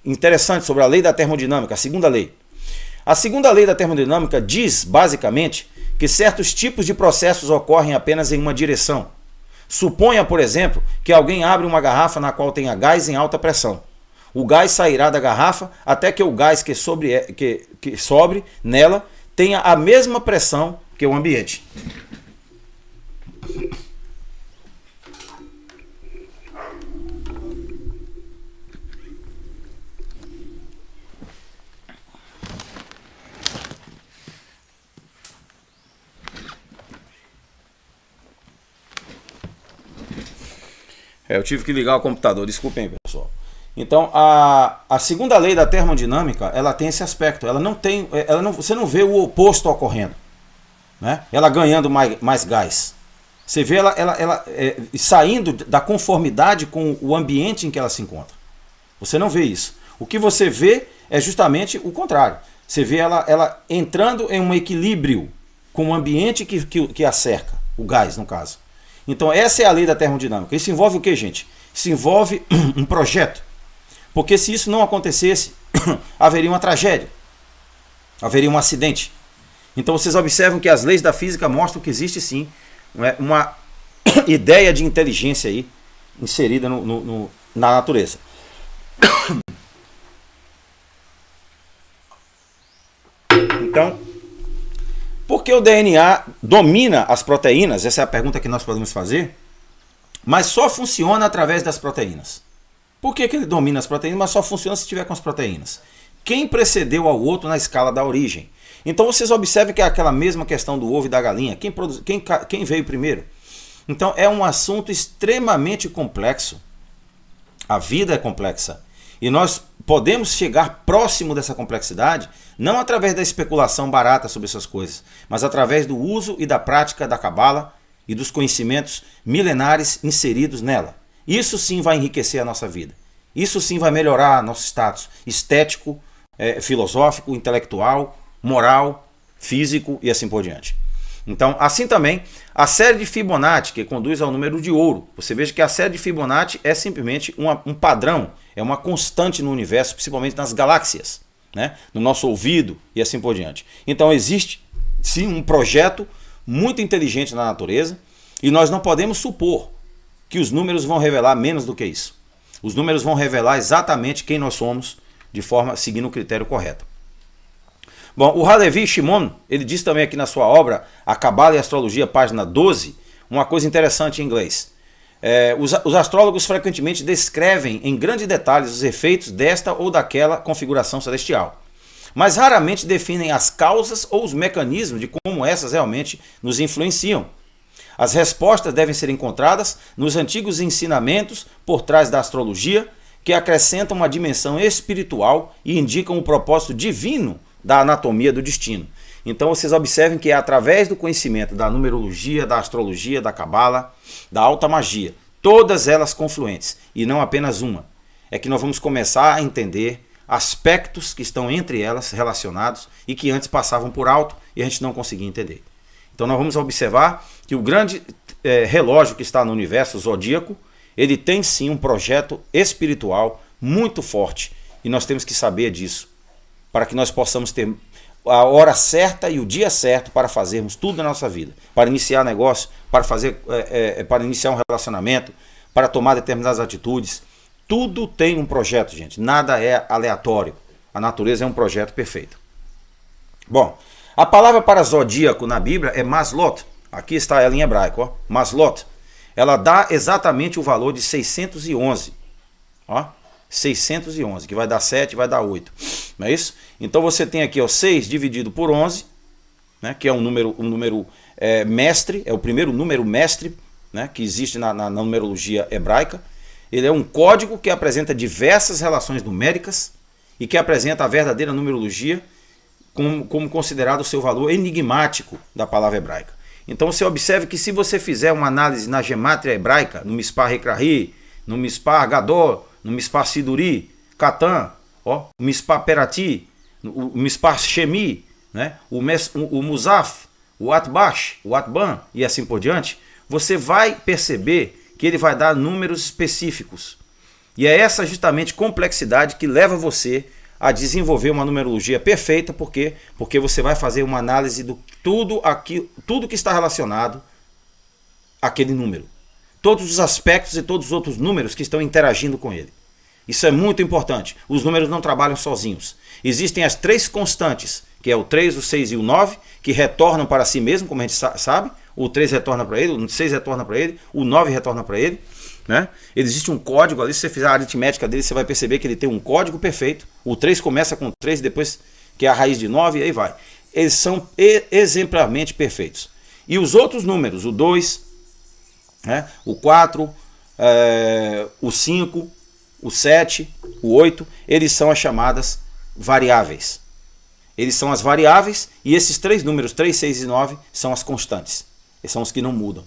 interessante, sobre a lei da termodinâmica, a segunda lei. A segunda lei da termodinâmica diz, basicamente, que certos tipos de processos ocorrem apenas em uma direção. Suponha, por exemplo, que alguém abre uma garrafa na qual tenha gás em alta pressão. O gás sairá da garrafa até que o gás que sobre nela tenha a mesma pressão que o ambiente. Eu tive que ligar o computador, desculpem, pessoal. Então, a segunda lei da termodinâmica, ela tem esse aspecto. Você não vê o oposto ocorrendo, né? Ela ganhando mais gás. Você vê ela saindo da conformidade com o ambiente em que ela se encontra. Você não vê isso. O que você vê é justamente o contrário. Você vê ela entrando em um equilíbrio com o ambiente que a cerca, o gás, no caso. Então essa é a lei da termodinâmica. Isso envolve o que, gente? Isso envolve um projeto. Porque se isso não acontecesse, haveria uma tragédia. Haveria um acidente. Então vocês observam que as leis da física mostram que existe sim uma ideia de inteligência aí inserida na natureza. Então, por que o DNA domina as proteínas? Essa é a pergunta que nós podemos fazer. Mas só funciona através das proteínas. Por que ele domina as proteínas, mas só funciona se tiver com as proteínas? Quem precedeu ao outro na escala da origem? Então vocês observem que é aquela mesma questão do ovo e da galinha. Quem veio primeiro? Então é um assunto extremamente complexo. A vida é complexa. E nós podemos chegar próximo dessa complexidade, não através da especulação barata sobre essas coisas, mas através do uso e da prática da Cabala e dos conhecimentos milenares inseridos nela. Isso sim vai enriquecer a nossa vida. Isso sim vai melhorar nosso status estético, filosófico, intelectual, moral, físico e assim por diante. Então, assim também, a série de Fibonacci, que conduz ao número de ouro. Você veja que a série de Fibonacci é simplesmente um padrão, é uma constante no universo, principalmente nas galáxias, né? No nosso ouvido e assim por diante. Então, existe sim um projeto muito inteligente na natureza e nós não podemos supor que os números vão revelar menos do que isso. Os números vão revelar exatamente quem nós somos, de forma seguindo o critério correto. Bom, o Halevi Shimon, ele diz também aqui na sua obra, A Cabala e a Astrologia, página 12, uma coisa interessante em inglês. Os astrólogos frequentemente descrevem em grandes detalhes os efeitos desta ou daquela configuração celestial, mas raramente definem as causas ou os mecanismos de como essas realmente nos influenciam. As respostas devem ser encontradas nos antigos ensinamentos por trás da astrologia, que acrescentam uma dimensão espiritual e indicam o propósito divino da anatomia do destino. Então vocês observem que é através do conhecimento da numerologia, da astrologia, da cabala, da alta magia, todas elas confluentes, e não apenas uma, é que nós vamos começar a entender aspectos que estão entre elas relacionados e que antes passavam por alto e a gente não conseguia entender. Então nós vamos observar que o grande relógio que está no universo zodíaco, ele tem sim um projeto espiritual muito forte e nós temos que saber disso, para que nós possamos ter a hora certa e o dia certo para fazermos tudo na nossa vida, para iniciar negócio, para iniciar um relacionamento, para tomar determinadas atitudes. Tudo tem um projeto, gente. Nada é aleatório. A natureza é um projeto perfeito. Bom, a palavra para zodíaco na Bíblia é Maslot. Aqui está ela em hebraico, ó. Maslot. Ela dá exatamente o valor de 611. Ó. 611, que vai dar 7, vai dar 8. Não é isso? Então você tem aqui, ó, 6 dividido por 11, né, que é um número mestre, é o primeiro número mestre, né, que existe na numerologia hebraica. Ele é um código que apresenta diversas relações numéricas e que apresenta a verdadeira numerologia como considerado o seu valor enigmático da palavra hebraica. Então você observe que se você fizer uma análise na gemátria hebraica, no Mispar Rekrahi, no Mispar Gadol, no Mispar Siduri, Catan, o Mispar Perati, o Mispar Shemi, né? o Musaf, o Atbash, o Atban e assim por diante, você vai perceber que ele vai dar números específicos. E é essa justamente complexidade que leva você a desenvolver uma numerologia perfeita, porque você vai fazer uma análise de tudo que está relacionado àquele número. Todos os aspectos e todos os outros números que estão interagindo com ele. Isso é muito importante. Os números não trabalham sozinhos. Existem as 3 constantes, que é o 3, o 6 e o 9, que retornam para si mesmo, como a gente sabe. O 3 retorna para ele, o 6 retorna para ele, o 9 retorna para ele. Né? Existe um código ali, se você fizer a aritmética dele, você vai perceber que ele tem um código perfeito. O 3 começa com 3, depois que é a raiz de 9, e aí vai. Eles são exemplarmente perfeitos. E os outros números, o 2, né? O 4, o 5, o 7, o 8, eles são as chamadas variáveis. Eles são as variáveis e esses 3 números, 3, 6 e 9, são as constantes. Eles são os que não mudam.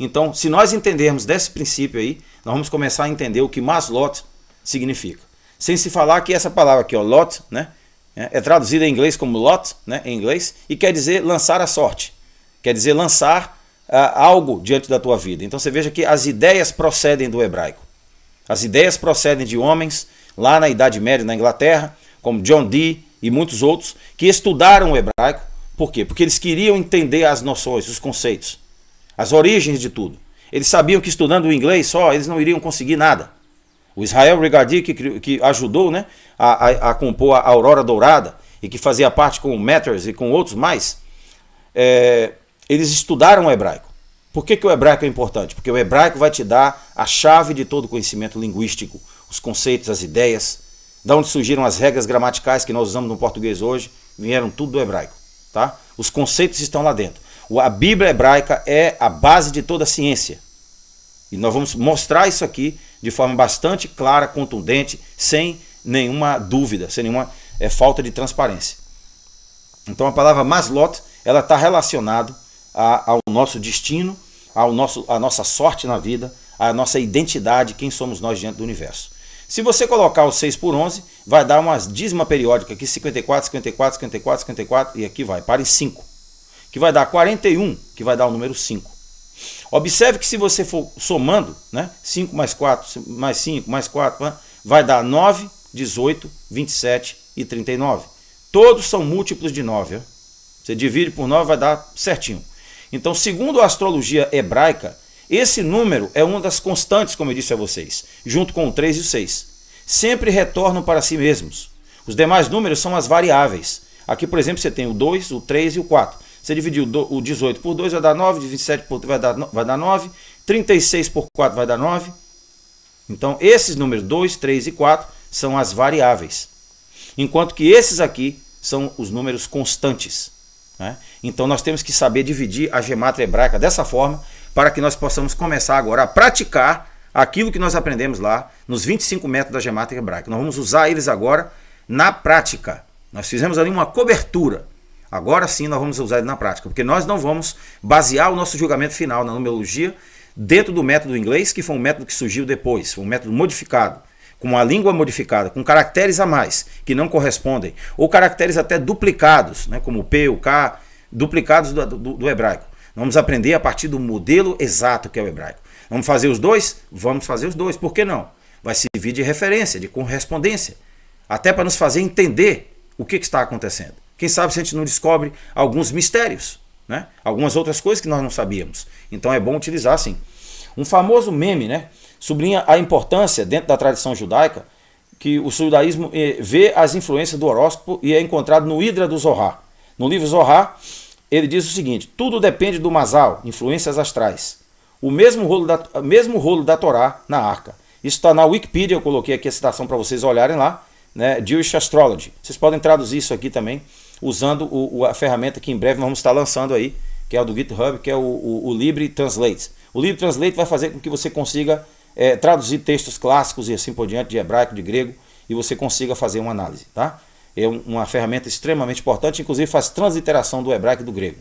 Então, se nós entendermos desse princípio aí, nós vamos começar a entender o que Maslot significa. Sem se falar que essa palavra aqui, ó, lot, né, é traduzida em inglês como lot, né, em inglês, e quer dizer lançar a sorte. Quer dizer lançar algo diante da tua vida. Então você veja que as ideias procedem do hebraico. As ideias procedem de homens lá na Idade Média, na Inglaterra, como John Dee e muitos outros, que estudaram o hebraico. Por quê? Porque eles queriam entender as noções, os conceitos, as origens de tudo. Eles sabiam que estudando o inglês só, eles não iriam conseguir nada. O Israel Regardie, que ajudou, né, a compor a Aurora Dourada, e que fazia parte com o Matters e com outros mais, eles estudaram o hebraico. Por que o hebraico é importante? Porque o hebraico vai te dar a chave de todo o conhecimento linguístico, os conceitos, as ideias, da onde surgiram as regras gramaticais que nós usamos no português hoje, vieram tudo do hebraico. Tá? Os conceitos estão lá dentro. A Bíblia hebraica é a base de toda a ciência. E nós vamos mostrar isso aqui de forma bastante clara, contundente, sem nenhuma dúvida, sem nenhuma falta de transparência. Então a palavra Maslot, ela está relacionada ao nosso destino, à nossa sorte na vida, à nossa identidade, quem somos nós diante do universo. Se você colocar o 6 por 11, vai dar uma dízima periódica aqui, 54, 54, 54, 54, e aqui vai, para em 5, que vai dar 41, que vai dar o número 5. Observe que se você for somando, né, 5 mais 4, mais 5, mais 4, vai dar 9, 18, 27 e 39. Todos são múltiplos de 9. Você divide por 9, vai dar certinho. Então, segundo a astrologia hebraica, esse número é uma das constantes, como eu disse a vocês, junto com o 3 e o 6. Sempre retornam para si mesmos. Os demais números são as variáveis. Aqui, por exemplo, você tem o 2, o 3 e o 4. Você dividir o 18 por 2 vai dar 9, 27 por 3 vai dar 9, 36 por 4 vai dar 9. Então, esses números 2, 3 e 4 são as variáveis. Enquanto que esses aqui são os números constantes. Né? Então, nós temos que saber dividir a gematria hebraica dessa forma, para que nós possamos começar agora a praticar aquilo que nós aprendemos lá nos 25 métodos da gematria hebraica. Nós vamos usar eles agora na prática. Nós fizemos ali uma cobertura. Agora sim nós vamos usar ele na prática, porque nós não vamos basear o nosso julgamento final na numerologia dentro do método inglês, que foi um método que surgiu depois, foi um método modificado, com uma língua modificada, com caracteres a mais, que não correspondem, ou caracteres até duplicados, né, como o P, o K, duplicados do hebraico. Vamos aprender a partir do modelo exato que é o hebraico. Vamos fazer os dois? Vamos fazer os dois. Por que não? Vai servir de referência, de correspondência. Até para nos fazer entender o que está acontecendo. Quem sabe se a gente não descobre alguns mistérios, né? Algumas outras coisas que nós não sabíamos. Então é bom utilizar sim. Um famoso meme, né, sublinha a importância dentro da tradição judaica que o judaísmo vê as influências do horóscopo e é encontrado no Hidra do Zohar. No livro Zohar, ele diz o seguinte: tudo depende do Mazal, influências astrais. O mesmo rolo da Torá na arca. Isso está na Wikipedia, eu coloquei aqui a citação para vocês olharem lá, né, Jewish Astrology. Vocês podem traduzir isso aqui também, usando a ferramenta que em breve nós vamos estar lançando aí, que é o do GitHub, que é o Libre Translate. O Libre Translate vai fazer com que você consiga traduzir textos clássicos e assim por diante, de hebraico, de grego, e você consiga fazer uma análise, tá? É uma ferramenta extremamente importante, inclusive faz transliteração do hebraico e do grego.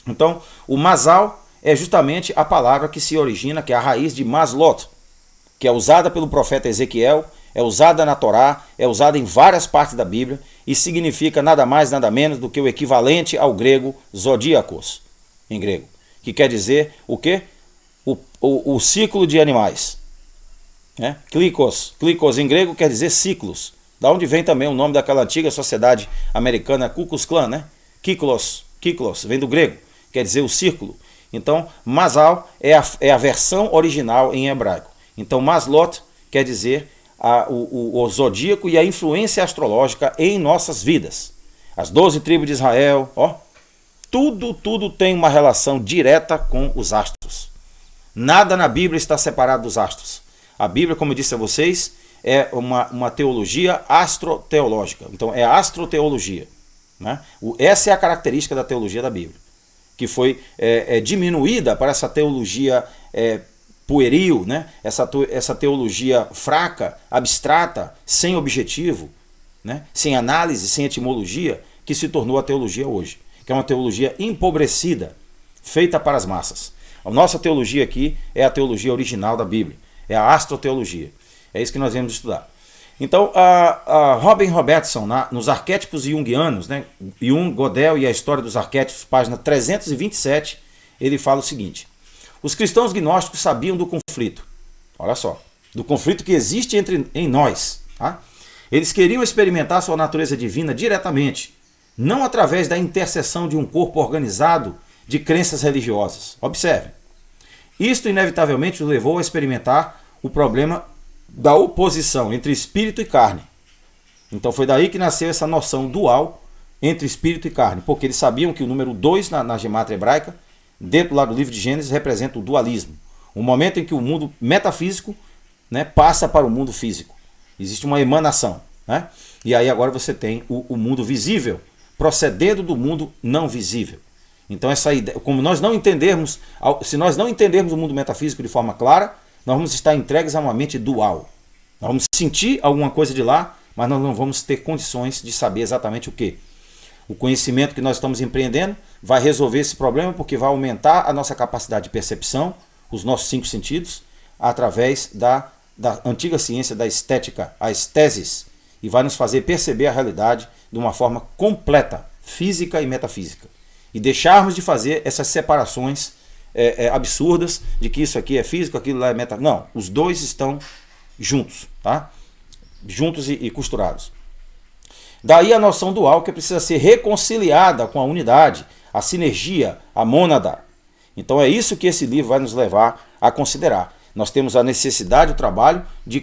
Então, o Mazal é justamente a palavra que se origina, que é a raiz de Maslot, que é usada pelo profeta Ezequiel, é usada na Torá, é usada em várias partes da Bíblia e significa nada mais, nada menos do que o equivalente ao grego zodíacos, em grego, que quer dizer o quê? O ciclo de animais. Né? Klikos em grego quer dizer ciclos. Da onde vem também o nome daquela antiga sociedade americana, Ku Klux Klan, né? Kiklos, vem do grego, quer dizer o círculo. Então, Mazal é a versão original em hebraico. Então, Maslot quer dizer o zodíaco e a influência astrológica em nossas vidas. As 12 tribos de Israel, ó, tudo tem uma relação direta com os astros. Nada na Bíblia está separado dos astros. A Bíblia, como eu disse a vocês, é uma teologia astroteológica. Então é astroteologia. Né? Essa é a característica da teologia da Bíblia, que foi diminuída para essa teologia pueril, né? essa teologia fraca, abstrata, sem objetivo, né? Sem análise, sem etimologia, que se tornou a teologia hoje, que é uma teologia empobrecida, feita para as massas. A nossa teologia aqui é a teologia original da Bíblia, é a astroteologia. É isso que nós vamos estudar. Então, a Robin Robertson, nos arquétipos junguianos, né, Jung, Godel e a história dos arquétipos, página 327, ele fala o seguinte: os cristãos gnósticos sabiam do conflito, olha só, do conflito que existe em nós. Tá? Eles queriam experimentar sua natureza divina diretamente, não através da intercessão de um corpo organizado de crenças religiosas. Observe, isto inevitavelmente os levou a experimentar o problema da oposição entre espírito e carne. Então foi daí que nasceu essa noção dual entre espírito e carne, porque eles sabiam que o número 2 na gemátria hebraica, dentro lá do livro de Gênesis, representa o dualismo. O momento em que o mundo metafísico, né, passa para o mundo físico. Existe uma emanação. Né? E aí agora você tem o mundo visível procedendo do mundo não visível. Então essa ideia, como nós não entendermos, se nós não entendermos o mundo metafísico de forma clara, nós vamos estar entregues a uma mente dual. Nós vamos sentir alguma coisa de lá, mas nós não vamos ter condições de saber exatamente o que. O conhecimento que nós estamos empreendendo vai resolver esse problema porque vai aumentar a nossa capacidade de percepção, os nossos 5 sentidos, através da antiga ciência da estética, a estesis, e vai nos fazer perceber a realidade de uma forma completa, física e metafísica. E deixarmos de fazer essas separações absurdas de que isso aqui é físico, aquilo lá é metafísico. Não, os dois estão juntos, tá? Juntos e costurados. Daí a noção dual que precisa ser reconciliada com a unidade, a sinergia, a mônada. Então é isso que esse livro vai nos levar a considerar. Nós temos a necessidade, o trabalho de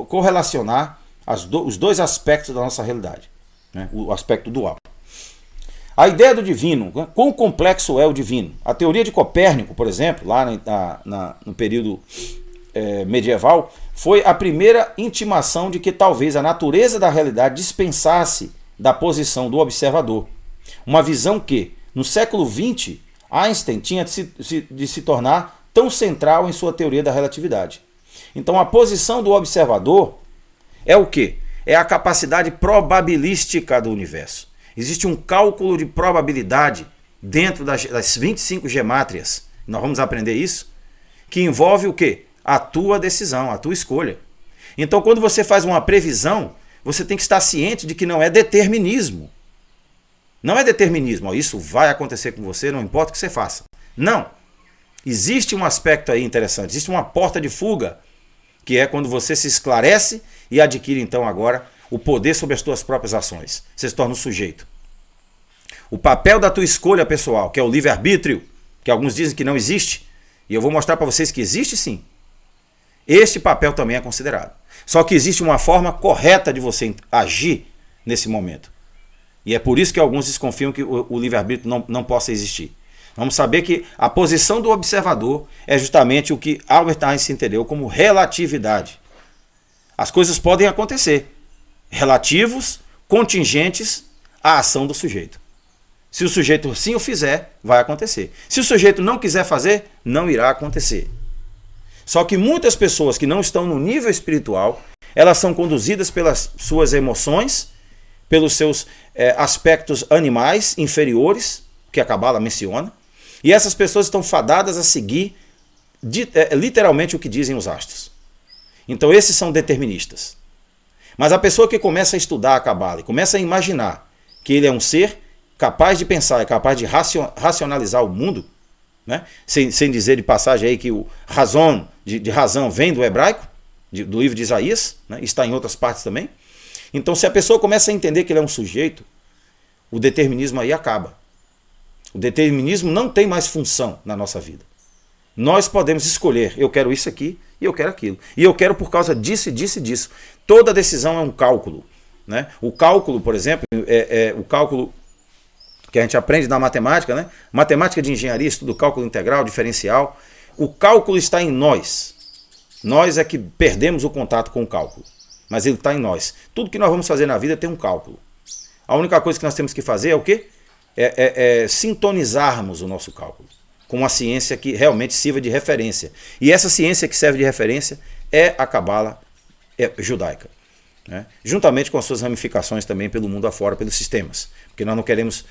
correlacionar os dois aspectos da nossa realidade, né? O aspecto dual. A ideia do divino, quão complexo é o divino? A teoria de Copérnico, por exemplo, lá no período medieval, foi a primeira intimação de que talvez a natureza da realidade dispensasse da posição do observador. Uma visão que, no século XX, Einstein tinha de se tornar tão central em sua teoria da relatividade. Então a posição do observador é o quê? É a capacidade probabilística do universo. Existe um cálculo de probabilidade dentro das 25 gemátrias. Nós vamos aprender isso, que envolve o quê? A tua decisão, a tua escolha. Então quando você faz uma previsão, você tem que estar ciente de que não é determinismo. Não é determinismo, isso vai acontecer com você, não importa o que você faça. Não. Existe um aspecto aí interessante, existe uma porta de fuga, que é quando você se esclarece e adquire então agora o poder sobre as tuas próprias ações. Você se torna um sujeito. O papel da tua escolha pessoal, que é o livre-arbítrio, que alguns dizem que não existe, e eu vou mostrar para vocês que existe sim. Este papel também é considerado. Só que existe uma forma correta de você agir nesse momento. E é por isso que alguns desconfiam que o livre-arbítrio não possa existir. Vamos saber que a posição do observador é justamente o que Albert Einstein entendeu como relatividade. As coisas podem acontecer, relativos, contingentes à ação do sujeito. Se o sujeito sim o fizer, vai acontecer. Se o sujeito não quiser fazer, não irá acontecer. Só que muitas pessoas que não estão no nível espiritual, elas são conduzidas pelas suas emoções, pelos seus aspectos animais inferiores, que a Cabala menciona, e essas pessoas estão fadadas a seguir literalmente o que dizem os astros. Então esses são deterministas. Mas a pessoa que começa a estudar a Cabala e começa a imaginar que ele é um ser capaz de pensar, é capaz de racionalizar o mundo, né? Sem dizer de passagem aí que o razão, de razão vem do hebraico, do livro de Isaías, né? Está em outras partes também. Então se a pessoa começa a entender que ele é um sujeito, o determinismo aí acaba. O determinismo não tem mais função na nossa vida. Nós podemos escolher, eu quero isso aqui e eu quero aquilo. E eu quero por causa disso e disso e disso. Toda decisão é um cálculo, né? O cálculo, por exemplo, o cálculo que a gente aprende na matemática, né? Matemática de engenharia, estudo cálculo integral, diferencial. O cálculo está em nós. Nós é que perdemos o contato com o cálculo. Mas ele está em nós. Tudo que nós vamos fazer na vida tem um cálculo. A única coisa que nós temos que fazer é o quê? Sintonizarmos o nosso cálculo com uma ciência que realmente sirva de referência. E essa ciência que serve de referência é a Cabala judaica, né? Juntamente com as suas ramificações também pelo mundo afora, pelos sistemas. Porque nós não queremos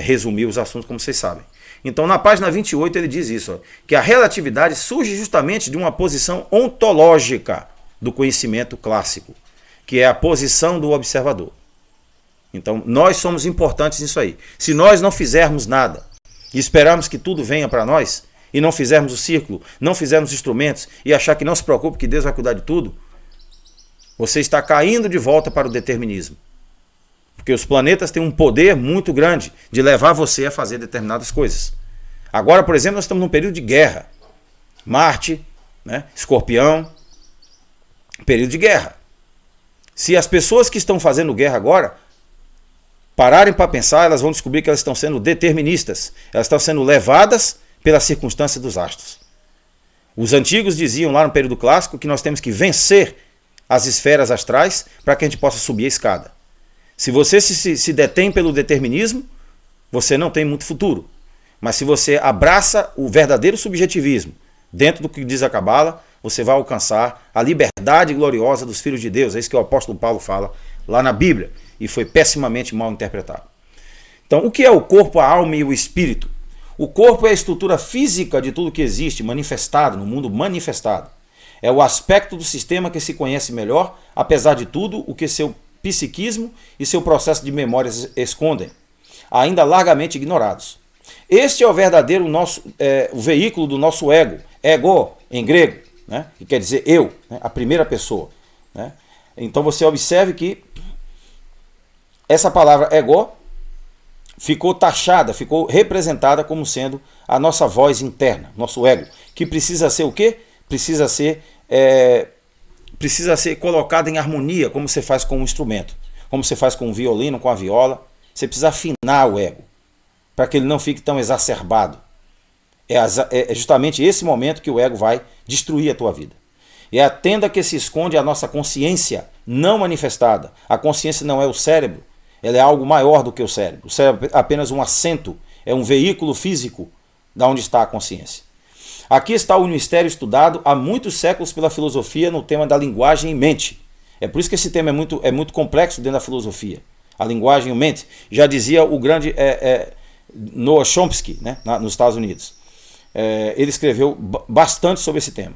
resumir os assuntos, como vocês sabem. Então na página 28 ele diz isso, ó, que a relatividade surge justamente de uma posição ontológica do conhecimento clássico, que é a posição do observador. Então nós somos importantes nisso aí. Se nós não fizermos nada e esperarmos que tudo venha para nós, e não fizermos o círculo, não fizermos instrumentos e achar que não se preocupe que Deus vai cuidar de tudo, você está caindo de volta para o determinismo. Porque os planetas têm um poder muito grande de levar você a fazer determinadas coisas. Agora, por exemplo, nós estamos num período de guerra. Marte, né, Escorpião, período de guerra. Se as pessoas que estão fazendo guerra agora pararem para pensar, elas vão descobrir que elas estão sendo deterministas. Elas estão sendo levadas pela circunstância dos astros. Os antigos diziam lá no período clássico que nós temos que vencer as esferas astrais para que a gente possa subir a escada. Se você se detém pelo determinismo, você não tem muito futuro. Mas se você abraça o verdadeiro subjetivismo dentro do que diz a Cabala, você vai alcançar a liberdade gloriosa dos filhos de Deus. É isso que o apóstolo Paulo fala lá na Bíblia. E foi pessimamente mal interpretado. Então, o que é o corpo, a alma e o espírito? O corpo é a estrutura física de tudo que existe, manifestado, no mundo manifestado. É o aspecto do sistema que se conhece melhor, apesar de tudo, o que seu psiquismo e seu processo de memórias escondem, ainda largamente ignorados. Este é o verdadeiro o veículo do nosso ego, ego em grego, né? Que quer dizer eu, né? A primeira pessoa. Né? Então você observe que essa palavra ego ficou taxada, ficou representada como sendo a nossa voz interna, nosso ego, que precisa ser o quê? Precisa ser colocada em harmonia, como você faz com um instrumento, como você faz com um violino, com a viola. Você precisa afinar o ego, para que ele não fique tão exacerbado. É justamente esse momento que o ego vai destruir a tua vida. É a tenda que se esconde a nossa consciência não manifestada. A consciência não é o cérebro, ela é algo maior do que o cérebro. O cérebro é apenas um assento, é um veículo físico de onde está a consciência. Aqui está o mistério estudado há muitos séculos pela filosofia no tema da linguagem e mente. É por isso que esse tema é muito complexo dentro da filosofia. A linguagem e a mente. Já dizia o grande Noam Chomsky, né, nos Estados Unidos. Ele escreveu bastante sobre esse tema.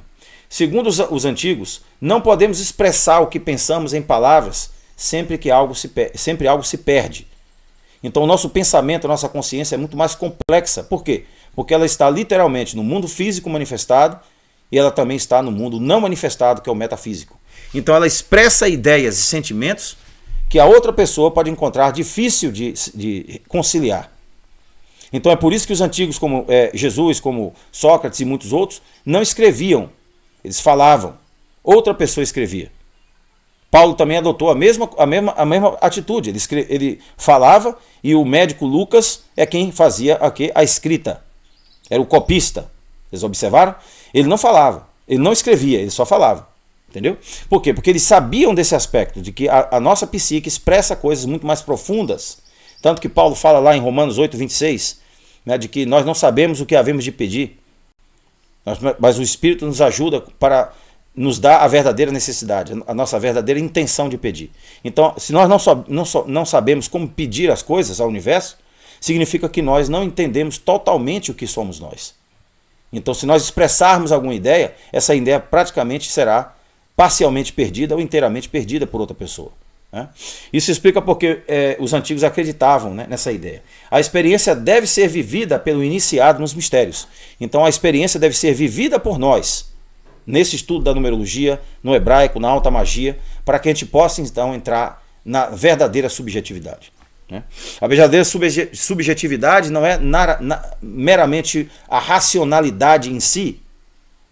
Segundo os antigos, não podemos expressar o que pensamos em palavras sempre algo se perde. Então o nosso pensamento, a nossa consciência é muito mais complexa. Por quê? Porque ela está literalmente no mundo físico manifestado e ela também está no mundo não manifestado, que é o metafísico. Então ela expressa ideias e sentimentos que a outra pessoa pode encontrar difícil de conciliar. Então é por isso que os antigos, como Jesus, como Sócrates e muitos outros, não escreviam, eles falavam. Outra pessoa escrevia. Paulo também adotou a mesma atitude. Ele falava e o médico Lucas é quem fazia a escrita. Era o copista. Vocês observaram? Ele não falava, ele não escrevia, ele só falava. Entendeu? Por quê? Porque eles sabiam desse aspecto, de que a nossa psique expressa coisas muito mais profundas. Tanto que Paulo fala lá em Romanos 8, 26, né, de que nós não sabemos o que havemos de pedir, mas o Espírito nos ajuda para nos dar a verdadeira necessidade, a nossa verdadeira intenção de pedir. Então, se nós não sabemos como pedir as coisas ao universo, significa que nós não entendemos totalmente o que somos nós. Então, se nós expressarmos alguma ideia, essa ideia praticamente será parcialmente perdida ou inteiramente perdida por outra pessoa. Né? Isso explica porque os antigos acreditavam, né, nessa ideia. A experiência deve ser vivida pelo iniciado nos mistérios. Então a experiência deve ser vivida por nós, nesse estudo da numerologia, no hebraico, na alta magia, para que a gente possa então entrar na verdadeira subjetividade. Né? A verdadeira subjetividade não é meramente a racionalidade em si,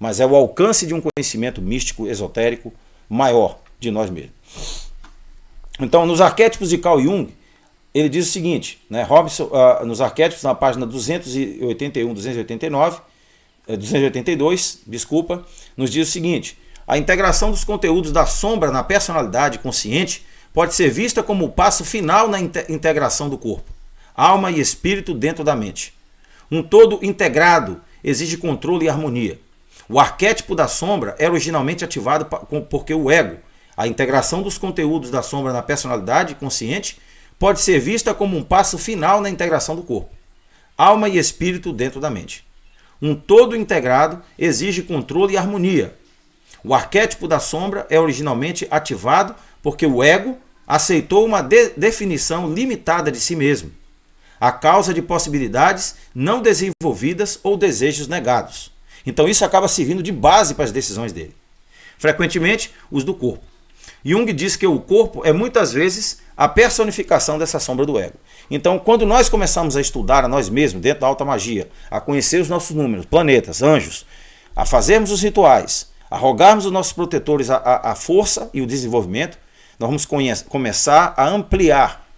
mas é o alcance de um conhecimento místico, esotérico, maior de nós mesmos. Então, nos arquétipos de Carl Jung, ele diz o seguinte, né, Robson, nos arquétipos, na página 282, desculpa, nos diz o seguinte: a integração dos conteúdos da sombra na personalidade consciente pode ser vista como o passo final na integração do corpo, alma e espírito dentro da mente. Um todo integrado exige controle e harmonia. O arquétipo da sombra é originalmente ativado porque o ego, a integração dos conteúdos da sombra na personalidade consciente, pode ser vista como um passo final na integração do corpo, alma e espírito dentro da mente. Um todo integrado exige controle e harmonia. O arquétipo da sombra é originalmente ativado porque o ego aceitou uma definição limitada de si mesmo, a causa de possibilidades não desenvolvidas ou desejos negados. Então isso acaba servindo de base para as decisões dele. Frequentemente, os do corpo. Jung diz que o corpo é muitas vezes a personificação dessa sombra do ego. Então, quando nós começamos a estudar a nós mesmos, dentro da alta magia, a conhecer os nossos números, planetas, anjos, a fazermos os rituais, a rogarmos os nossos protetores a força e o desenvolvimento, nós vamos começar a ampliar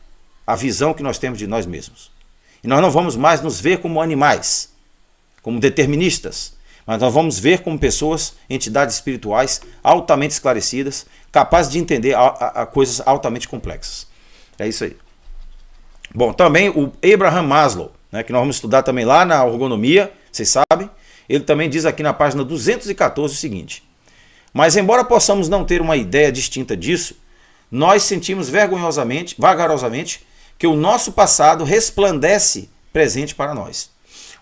a visão que nós temos de nós mesmos. E nós não vamos mais nos ver como animais, como deterministas, mas nós vamos ver como pessoas, entidades espirituais altamente esclarecidas, capazes de entender coisas altamente complexas. É isso aí. Bom, também o Abraham Maslow, né, que nós vamos estudar também lá na Ergonomia, vocês sabem, ele também diz aqui na página 214 o seguinte: mas embora possamos não ter uma ideia distinta disso, nós sentimos vagarosamente, que o nosso passado resplandece presente para nós.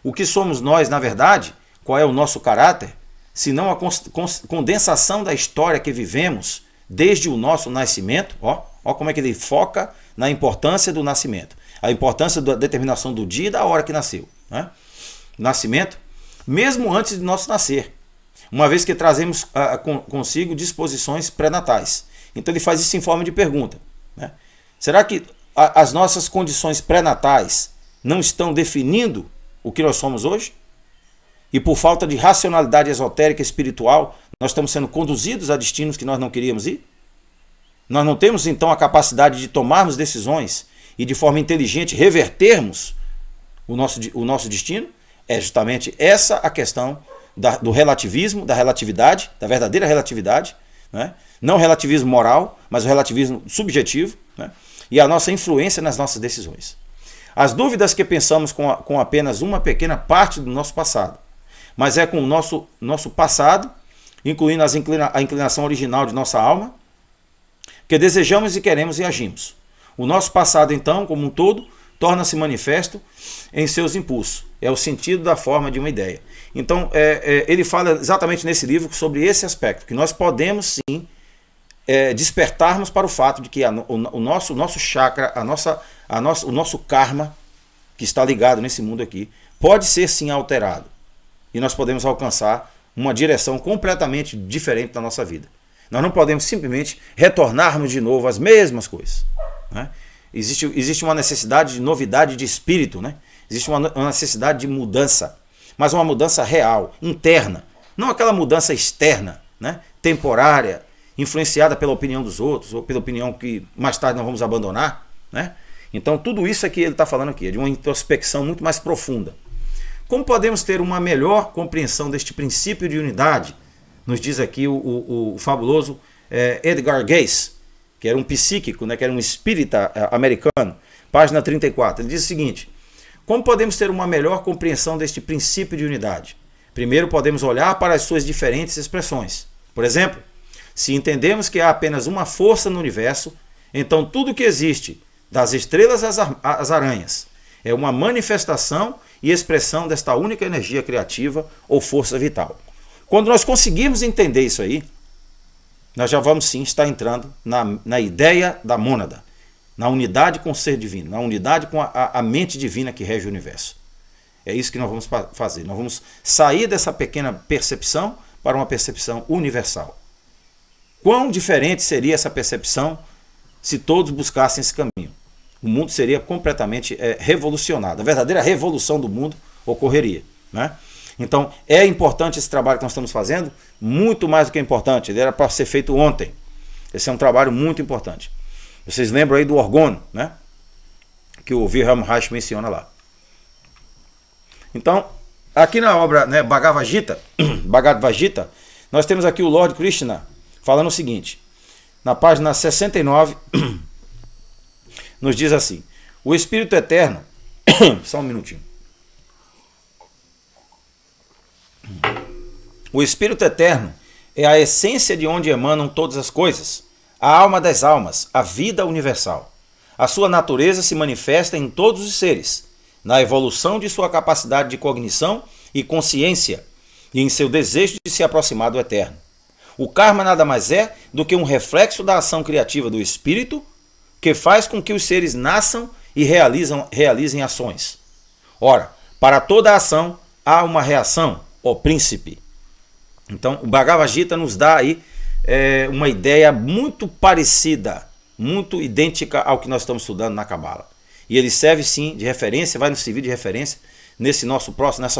O que somos nós, na verdade, qual é o nosso caráter, senão a condensação da história que vivemos desde o nosso nascimento. Ó como é que ele foca na importância do nascimento, a importância da determinação do dia e da hora que nasceu, né? Nascimento, mesmo antes de nosso nascer, uma vez que trazemos consigo disposições pré-natais. Então ele faz isso em forma de pergunta, né? Será que as nossas condições pré-natais não estão definindo o que nós somos hoje? E por falta de racionalidade esotérica e espiritual, nós estamos sendo conduzidos a destinos que nós não queríamos ir? Nós não temos então a capacidade de tomarmos decisões e de forma inteligente revertermos o nosso destino? É justamente essa a questão do relativismo, da relatividade, da verdadeira relatividade, né? Não o relativismo moral, mas o relativismo subjetivo, né? E a nossa influência nas nossas decisões. As dúvidas que pensamos com apenas uma pequena parte do nosso passado, mas é com o nosso passado, incluindo a inclinação original de nossa alma, que desejamos e queremos e agimos. O nosso passado, então, como um todo, torna-se manifesto em seus impulsos. É o sentido da forma de uma ideia. Então, ele fala exatamente nesse livro sobre esse aspecto, que nós podemos sim despertarmos para o fato de que o nosso chakra, o nosso karma, que está ligado nesse mundo aqui, pode ser sim alterado. E nós podemos alcançar uma direção completamente diferente da nossa vida. Nós não podemos simplesmente retornarmos de novo às mesmas coisas, né? Existe uma necessidade de novidade de espírito, né? Existe uma necessidade de mudança, mas uma mudança real, interna. Não aquela mudança externa, né? Temporária, influenciada pela opinião dos outros, ou pela opinião que mais tarde nós vamos abandonar, né? Então tudo isso aqui ele está falando aqui, é de uma introspecção muito mais profunda. Como podemos ter uma melhor compreensão deste princípio de unidade? Nos diz aqui o fabuloso Edgar Cayce, que era um psíquico, né, que era um espírita americano, página 34. Ele diz o seguinte: como podemos ter uma melhor compreensão deste princípio de unidade? Primeiro podemos olhar para as suas diferentes expressões. Por exemplo, se entendemos que há apenas uma força no universo, então tudo que existe, das estrelas às aranhas, é uma manifestação e expressão desta única energia criativa ou força vital. Quando nós conseguirmos entender isso aí, nós já vamos sim estar entrando na ideia da mônada, na unidade com o ser divino, na unidade com a mente divina que rege o universo. É isso que nós vamos fazer. Nós vamos sair dessa pequena percepção para uma percepção universal. Quão diferente seria essa percepção se todos buscassem esse caminho? O mundo seria completamente revolucionado. A verdadeira revolução do mundo ocorreria, né? Então, é importante esse trabalho que nós estamos fazendo, muito mais do que importante. Ele era para ser feito ontem. Esse é um trabalho muito importante. Vocês lembram aí do orgônio, né? Que o Wilhelm Reich menciona lá. Então, aqui na obra, né, Bhagavad Gita, nós temos aqui o Lord Krishna falando o seguinte. Na página 69, nos diz assim: o Espírito Eterno... Só um minutinho. O Espírito Eterno é a essência de onde emanam todas as coisas, a alma das almas, a vida universal. A sua natureza se manifesta em todos os seres, na evolução de sua capacidade de cognição e consciência, e em seu desejo de se aproximar do Eterno. O karma nada mais é do que um reflexo da ação criativa do Espírito, que faz com que os seres nasçam e realizem ações. Ora, para toda ação há uma reação, ó príncipe. Então, o Bhagavad Gita nos dá aí uma ideia muito parecida, muito idêntica ao que nós estamos estudando na Cabala. E ele serve sim de referência, vai nos servir de referência nessa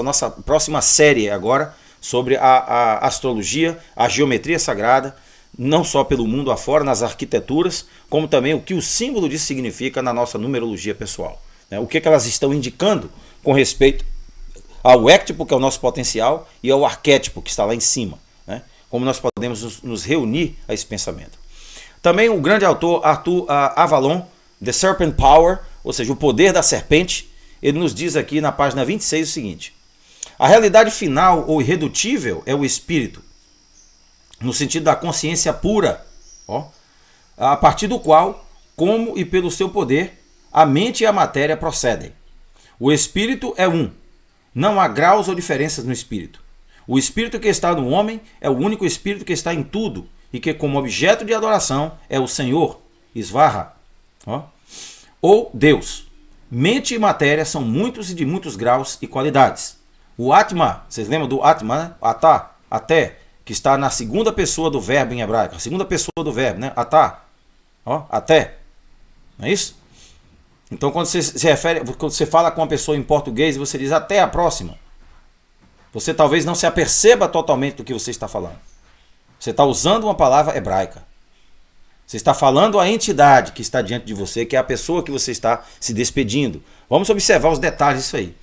nossa próxima série agora, sobre a astrologia, a geometria sagrada, não só pelo mundo afora, nas arquiteturas, como também o que o símbolo disso significa na nossa numerologia pessoal. O que elas estão indicando com respeito ao éctipo, que é o nosso potencial, e ao arquétipo, que está lá em cima. Como nós podemos nos reunir a esse pensamento. Também o grande autor Arthur Avalon, The Serpent Power, ou seja, o poder da serpente, ele nos diz aqui na página 26 o seguinte: a realidade final ou irredutível é o espírito, no sentido da consciência pura, a partir do qual, como e pelo seu poder, a mente e a matéria procedem. O espírito é um, não há graus ou diferenças no espírito. O espírito que está no homem é o único espírito que está em tudo e que, como objeto de adoração, é o Senhor, Svarha, ou Deus. Mente e matéria são muitos e de muitos graus e qualidades. O Atma, vocês lembram do Atma, né? Atá, até, que está na segunda pessoa do verbo em hebraico. A segunda pessoa do verbo, né? Atá, até. Não é isso? Então, quando você se refere, quando você fala com uma pessoa em português, você diz até a próxima. Você talvez não se aperceba totalmente do que você está falando. Você está usando uma palavra hebraica. Você está falando a entidade que está diante de você, que é a pessoa que você está se despedindo. Vamos observar os detalhes disso aí.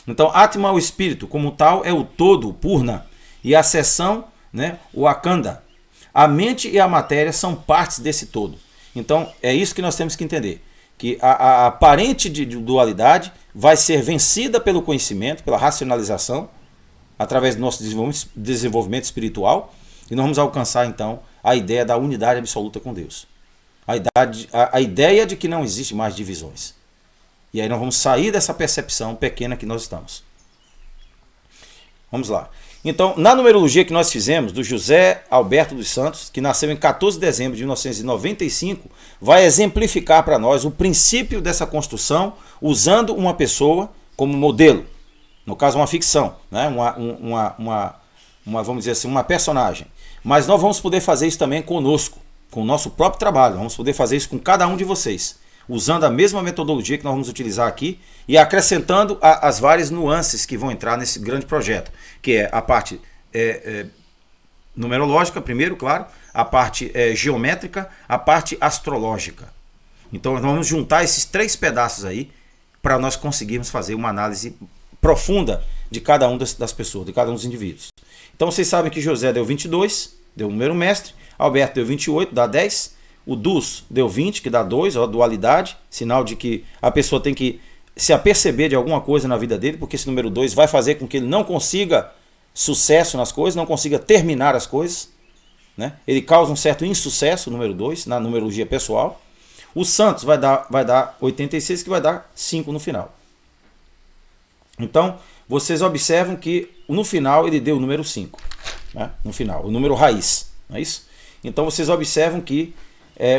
Então, Atma, o espírito, como tal, é o todo, o Purna, e a seção, né, o Akanda. A mente e a matéria são partes desse todo. Então, é isso que nós temos que entender. Que a aparente de dualidade vai ser vencida pelo conhecimento, pela racionalização, através do nosso desenvolvimento espiritual, e nós vamos alcançar então a ideia da unidade absoluta com Deus. A ideia de que não existe mais divisões. E aí nós vamos sair dessa percepção pequena que nós estamos. Vamos lá. Então, na numerologia que nós fizemos, do José Alberto dos Santos, que nasceu em 14 de dezembro de 1995, vai exemplificar para nós o princípio dessa construção, usando uma pessoa como modelo. No caso, uma ficção, né? Vamos dizer assim, uma personagem. Mas nós vamos poder fazer isso também conosco, com o nosso próprio trabalho. Vamos poder fazer isso com cada um de vocês, usando a mesma metodologia que nós vamos utilizar aqui e acrescentando as várias nuances que vão entrar nesse grande projeto, que é a parte numerológica, primeiro, claro, a parte geométrica, a parte astrológica. Então, nós vamos juntar esses três pedaços aí para nós conseguirmos fazer uma análise profunda de cada um das pessoas, de cada um dos indivíduos. Então vocês sabem que José deu 22, deu um número mestre, Alberto deu 28, dá 10, o Dus deu 20, que dá 2, dualidade, sinal de que a pessoa tem que se aperceber de alguma coisa na vida dele, porque esse número 2 vai fazer com que ele não consiga sucesso nas coisas, não consiga terminar as coisas, né? Ele causa um certo insucesso, o número 2, na numerologia pessoal. O Santos vai dar 86, que vai dar 5 no final. Então, vocês observam que no final ele deu o número 5. Né? No final, o número raiz. Não é isso? Então, vocês observam que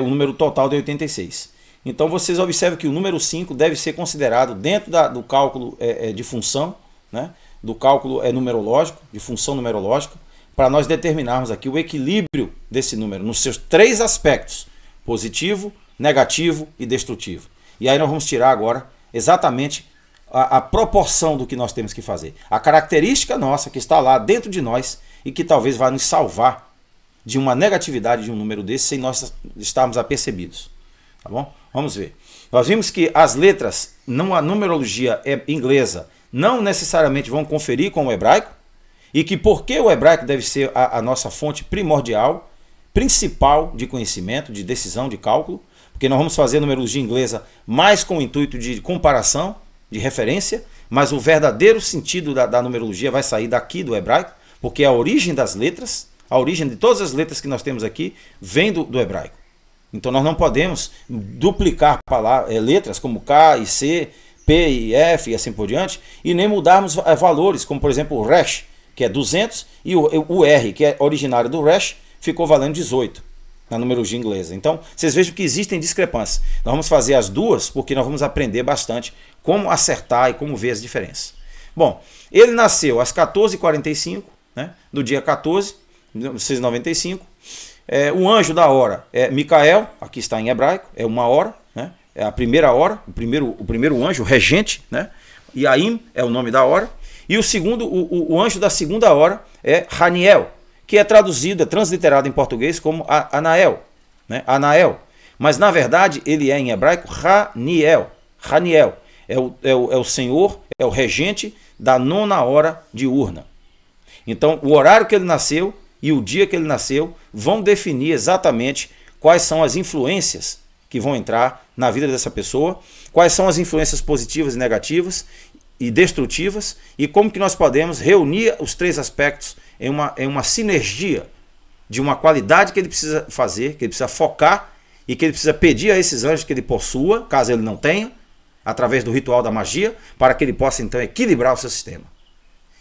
o número total deu 86. Então, vocês observam que o número 5 deve ser considerado dentro do cálculo de função, né? Do cálculo numerológico, de função numerológica, para nós determinarmos aqui o equilíbrio desse número, nos seus três aspectos: positivo, negativo e destrutivo. E aí nós vamos tirar agora exatamente a proporção do que nós temos que fazer. A característica nossa que está lá dentro de nós e que talvez vá nos salvar de uma negatividade de um número desse sem nós estarmos apercebidos. Tá bom? Vamos ver. Nós vimos que as letras, a numerologia inglesa, não necessariamente vão conferir com o hebraico, e que porque o hebraico deve ser a nossa fonte primordial, principal de conhecimento, de decisão, de cálculo, porque nós vamos fazer a numerologia inglesa mais com o intuito de comparação, de referência, mas o verdadeiro sentido da numerologia vai sair daqui do hebraico, porque a origem das letras, a origem de todas as letras que nós temos aqui, vem do hebraico. Então nós não podemos duplicar letras como K e C, P e F e assim por diante, e nem mudarmos valores, como por exemplo o Resh, que é 200, e o R, que é originário do Resh, ficou valendo 18 na numerologia inglesa. Então vocês vejam que existem discrepâncias. Nós vamos fazer as duas porque nós vamos aprender bastante como acertar e como ver as diferenças. Bom, ele nasceu às 14h45, né, do dia 14 de 1995. O anjo da hora é Micael, aqui está em hebraico, é uma hora, né, é a primeira hora, o primeiro anjo, o regente, né, Yaim é o nome da hora. E o segundo, o anjo da segunda hora é Haniel, que é traduzido, é transliterado em português como Anael, né? Anael. Mas na verdade ele é em hebraico Haniel. Haniel é o senhor, é o regente da 9ª hora diurna. Então o horário que ele nasceu e o dia que ele nasceu vão definir exatamente quais são as influências que vão entrar na vida dessa pessoa, quais são as influências positivas e negativas e destrutivas, e como que nós podemos reunir os três aspectos em uma sinergia de uma qualidade que ele precisa fazer, que ele precisa focar e que ele precisa pedir a esses anjos que ele possua, caso ele não tenha, através do ritual da magia, para que ele possa então equilibrar o seu sistema.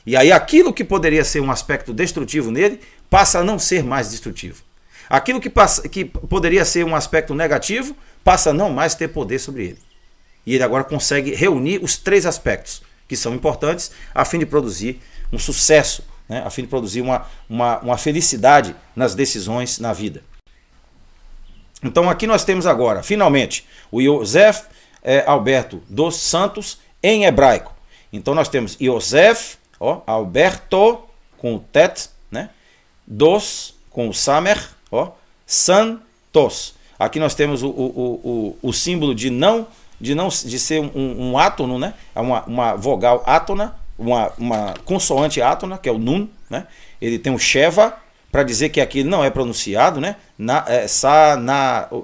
E aí aquilo que poderia ser um aspecto destrutivo nele, passa a não ser mais destrutivo. Aquilo que poderia ser um aspecto negativo, passa a não mais ter poder sobre ele. E ele agora consegue reunir os três aspectos que são importantes a fim de produzir um sucesso, né? A fim de produzir uma felicidade nas decisões na vida. Então aqui nós temos agora, finalmente, o Yosef Alberto dos Santos em hebraico. Então nós temos Yosef, ó, Alberto com o tet, né? Dos com o samer, ó, Santos. Aqui nós temos o símbolo de ser um átono, né? Uma vogal átona, uma consoante átona, que é o nun, né? Ele tem um sheva para dizer que aqui não é pronunciado, né?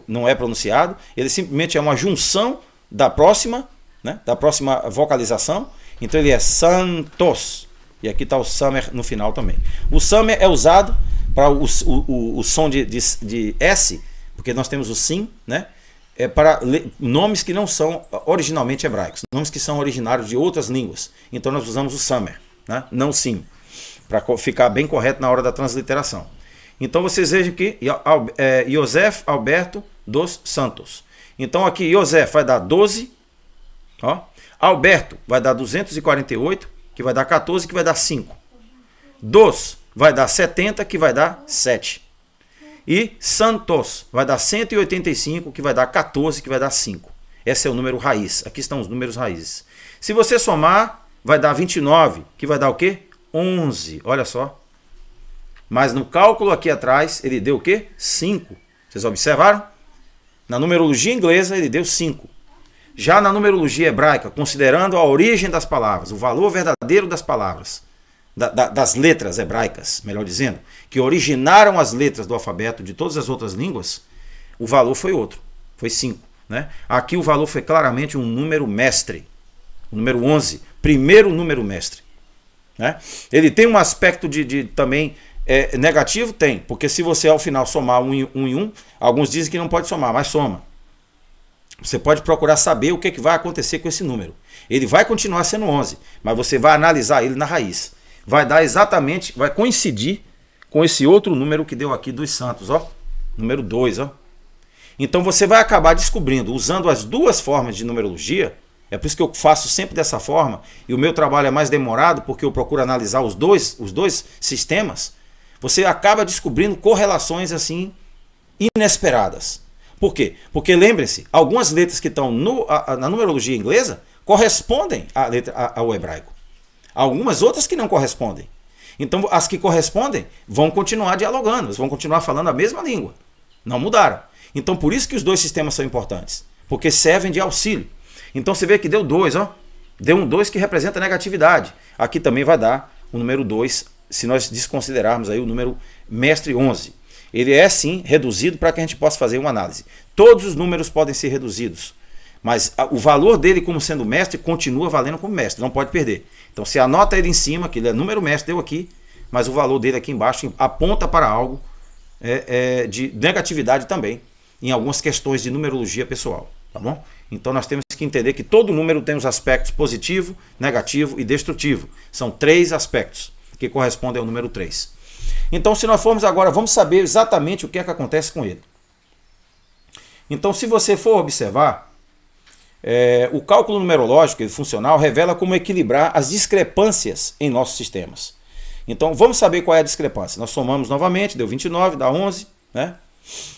Não é pronunciado. Ele simplesmente é uma junção da próxima, né? Da próxima vocalização. Então ele é Santos. E aqui está o samer no final também. O samer é usado para o som de S, porque nós temos o sim, né? Para nomes que não são originalmente hebraicos, nomes que são originários de outras línguas. Então nós usamos o samer, né? Não o sim, para ficar bem correto na hora da transliteração. Então vocês vejam que Yosef Alberto dos Santos. Então aqui Yosef vai dar 12, ó. Alberto vai dar 248, que vai dar 14, que vai dar 5. Dos vai dar 70, que vai dar 7. E Santos vai dar 185, que vai dar 14, que vai dar 5. Esse é o número raiz. Aqui estão os números raízes. Se você somar, vai dar 29, que vai dar o quê? 11. Olha só. Mas no cálculo aqui atrás, ele deu o quê? 5. Vocês observaram? Na numerologia inglesa, ele deu 5. Já na numerologia hebraica, considerando a origem das palavras, o valor verdadeiro das palavras, das letras hebraicas, melhor dizendo, que originaram as letras do alfabeto de todas as outras línguas, o valor foi outro, foi 5. Né? Aqui o valor foi claramente um número mestre, o número 11, primeiro número mestre. Né? Ele tem um aspecto também negativo? Tem, porque se você ao final somar um em um, alguns dizem que não pode somar, mas soma. Você pode procurar saber o que vai acontecer com esse número. Ele vai continuar sendo 11, mas você vai analisar ele na raiz. Vai dar exatamente, vai coincidir com esse outro número que deu aqui dos santos, ó. Número 2, ó. Então você vai acabar descobrindo, usando as duas formas de numerologia, é por isso que eu faço sempre dessa forma, e o meu trabalho é mais demorado, porque eu procuro analisar os dois sistemas, você acaba descobrindo correlações assim inesperadas. Por quê? Porque lembrem-se, algumas letras que estão na numerologia inglesa correspondem ao hebraico. Algumas outras que não correspondem. Então as que correspondem vão continuar dialogando, vão continuar falando a mesma língua. Não mudaram. Então por isso que os dois sistemas são importantes. Porque servem de auxílio. Então você vê que deu 2, ó. Deu um 2 que representa negatividade. Aqui também vai dar o número 2, se nós desconsiderarmos aí o número mestre 11. Ele é sim reduzido para que a gente possa fazer uma análise. Todos os números podem ser reduzidos. Mas o valor dele como sendo mestre continua valendo como mestre, não pode perder. Então você anota ele em cima, que ele é número mestre, deu aqui, mas o valor dele aqui embaixo aponta para algo de negatividade também, em algumas questões de numerologia pessoal. Tá bom? Então nós temos que entender que todo número tem os aspectos positivo, negativo e destrutivo. São 3 aspectos que correspondem ao número 3. Então se nós formos agora, vamos saber exatamente o que é que acontece com ele. Então se você for observar, o cálculo numerológico e funcional revela como equilibrar as discrepâncias em nossos sistemas. Então vamos saber qual é a discrepância. Nós somamos novamente, deu 29, dá 11, né?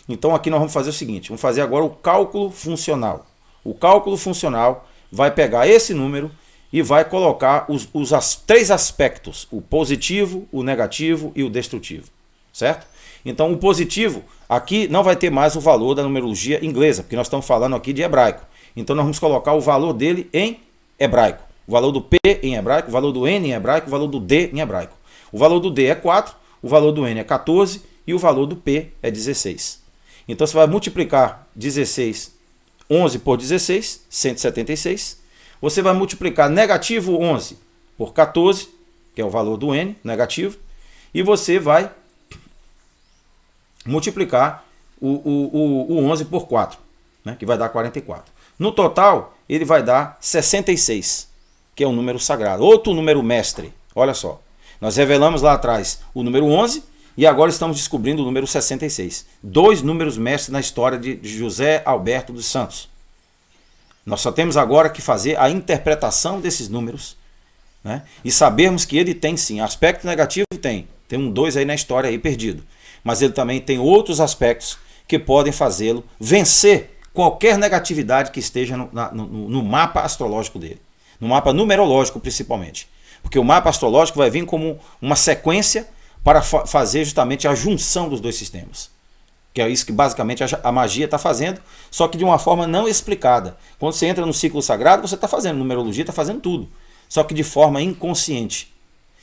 Então aqui nós vamos fazer o seguinte, vamos fazer agora o cálculo funcional. O cálculo funcional vai pegar esse número e vai colocar os 3 aspectos, o positivo, o negativo e o destrutivo. certo? Então o positivo aqui não vai ter mais o valor da numerologia inglesa, porque nós estamos falando aqui de hebraico. Então nós vamos colocar o valor dele em hebraico. O valor do P em hebraico, o valor do N em hebraico, o valor do D em hebraico. O valor do D é 4, o valor do N é 14 e o valor do P é 16. Então você vai multiplicar 11 por 16, 176. Você vai multiplicar negativo 11 por 14, que é o valor do N, negativo. E você vai multiplicar o 11 por 4, né, que vai dar 44. No total, ele vai dar 66, que é um número sagrado. Outro número mestre, olha só. Nós revelamos lá atrás o número 11 e agora estamos descobrindo o número 66. 2 números mestres na história de José Alberto dos Santos. Nós só temos agora que fazer a interpretação desses números, né, e sabermos que ele tem sim, aspecto negativo tem um 2 aí na história aí perdido. Mas ele também tem outros aspectos que podem fazê-lo vencer qualquer negatividade que esteja no mapa astrológico dele. No mapa numerológico, principalmente. Porque o mapa astrológico vai vir como uma sequência para fazer justamente a junção dos dois sistemas. Que é isso que basicamente a magia está fazendo, só que de uma forma não explicada. Quando você entra no ciclo sagrado, você está fazendo numerologia, está fazendo tudo. Só que de forma inconsciente.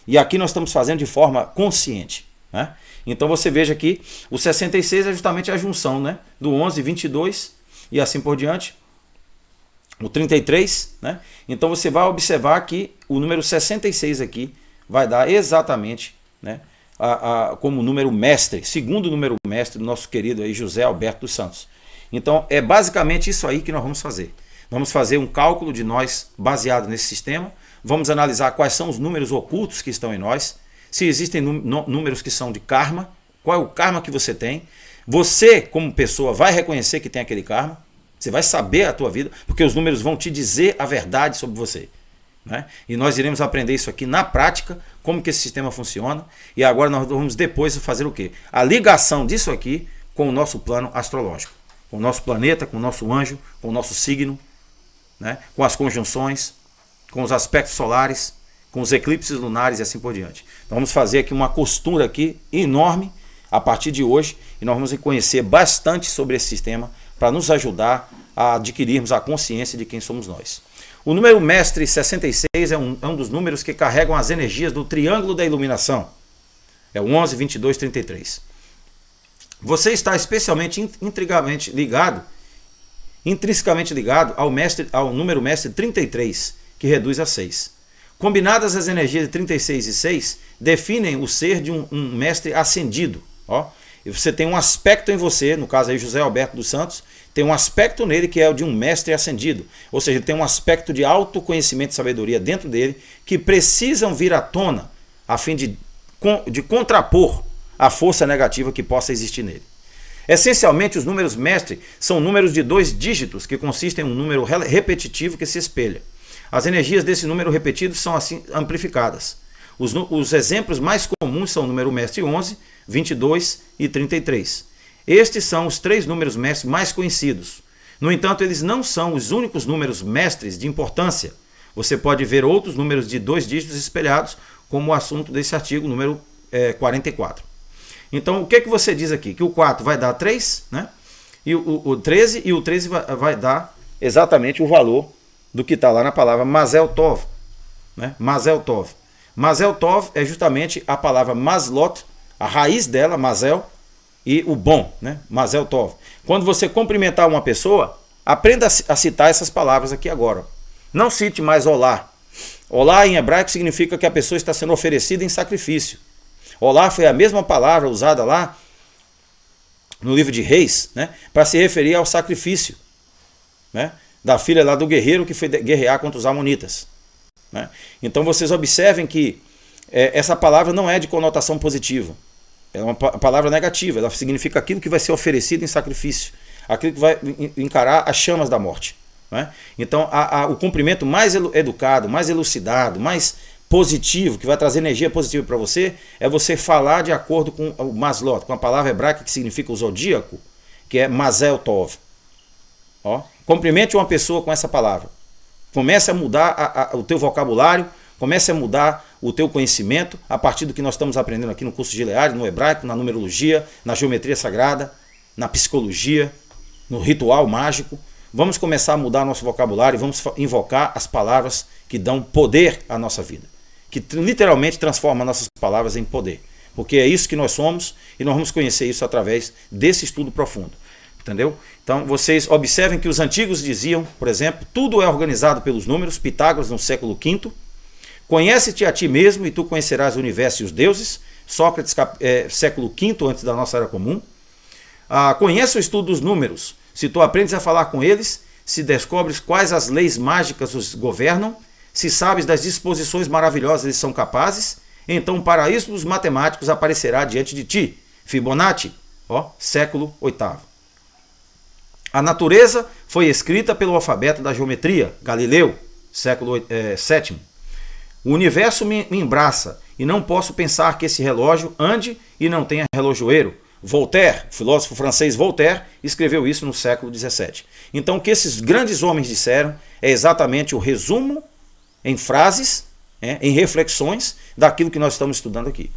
E aqui nós estamos fazendo de forma consciente, né? Então você veja que o 66 é justamente a junção, né, do 11, 22 e assim por diante. O 33, né? Então você vai observar que o número 66 aqui vai dar exatamente, né, como número mestre, segundo número mestre do nosso querido aí José Alberto dos Santos. Então é basicamente isso aí que nós vamos fazer. Vamos fazer um cálculo de nós baseado nesse sistema. Vamos analisar quais são os números ocultos que estão em nós. Se existem números que são de karma, qual é o karma que você tem. Você, como pessoa, vai reconhecer que tem aquele karma. Você vai saber a tua vida, porque os números vão te dizer a verdade sobre você, né? E nós iremos aprender isso aqui na prática, como que esse sistema funciona. E agora nós vamos depois fazer o quê? A ligação disso aqui com o nosso plano astrológico. Com o nosso planeta, com o nosso anjo, com o nosso signo, né? Com as conjunções, com os aspectos solares, com os eclipses lunares e assim por diante. Então vamos fazer aqui uma costura aqui enorme a partir de hoje e nós vamos conhecer bastante sobre esse sistema para nos ajudar a adquirirmos a consciência de quem somos nós. O número mestre 66 é um dos números que carregam as energias do triângulo da iluminação. É o 11, 22, 33. Você está especialmente intrinsecamente ligado ao número mestre 33, que reduz a 6. Combinadas as energias de 36 e 6, definem o ser de um mestre ascendido. Ó. E você tem um aspecto em você, no caso aí José Alberto dos Santos, tem um aspecto nele que é o de um mestre ascendido. Ou seja, tem um aspecto de autoconhecimento e sabedoria dentro dele que precisam vir à tona a fim de contrapor a força negativa que possa existir nele. Essencialmente, os números mestre são números de 2 dígitos que consistem em um número repetitivo que se espelha. As energias desse número repetido são assim amplificadas. Os exemplos mais comuns são o número mestre 11, 22 e 33. Estes são os 3 números mestres mais conhecidos. No entanto, eles não são os únicos números mestres de importância. Você pode ver outros números de 2 dígitos espelhados, como o assunto desse artigo, número 44. Então, o que você diz aqui? Que o 4 vai dar 3, né? E o 13, e o 13 vai dar exatamente o valor do que está lá na palavra Mazel Tov, né? Mazel Tov. Mazel Tov é justamente a palavra Maslot, a raiz dela, Mazel, e o bom, né? Mazel Tov. Quando você cumprimentar uma pessoa, aprenda a citar essas palavras aqui agora. Não cite mais olá. Olá em hebraico significa que a pessoa está sendo oferecida em sacrifício. Olá foi a mesma palavra usada lá no livro de Reis, né? Para se referir ao sacrifício, né? Da filha lá do guerreiro que foi guerrear contra os amonitas, né? Então vocês observem que essa palavra não é de conotação positiva. É uma palavra negativa. Ela significa aquilo que vai ser oferecido em sacrifício, aquilo que vai encarar as chamas da morte, né? Então o cumprimento mais educado, mais elucidado, mais positivo, que vai trazer energia positiva para você, é você falar de acordo com o Maslot, com a palavra hebraica que significa o zodíaco, que é Mazel Tov. Ó, cumprimente uma pessoa com essa palavra. Comece a mudar o teu vocabulário, comece a mudar o teu conhecimento a partir do que nós estamos aprendendo aqui no curso de Gilead, no hebraico, na numerologia, na geometria sagrada, na psicologia, no ritual mágico. Vamos começar a mudar nosso vocabulário e vamos invocar as palavras que dão poder à nossa vida, que literalmente transformam nossas palavras em poder. Porque é isso que nós somos e nós vamos conhecer isso através desse estudo profundo. Entendeu? Então vocês observem que os antigos diziam, por exemplo, tudo é organizado pelos números, Pitágoras no século V. Conhece-te a ti mesmo e tu conhecerás o universo e os deuses, Sócrates, século V antes da nossa era comum. Conhece o estudo dos números, se tu aprendes a falar com eles, se descobres quais as leis mágicas os governam, se sabes das disposições maravilhosas eles são capazes, então o paraíso dos matemáticos aparecerá diante de ti. Fibonacci, século VIII. A natureza foi escrita pelo alfabeto da geometria, Galileu, século VII. O universo me embraça e não posso pensar que esse relógio ande e não tenha relojoeiro. Voltaire, o filósofo francês Voltaire, escreveu isso no século XVII. Então o que esses grandes homens disseram é exatamente o resumo em frases, em reflexões daquilo que nós estamos estudando aqui.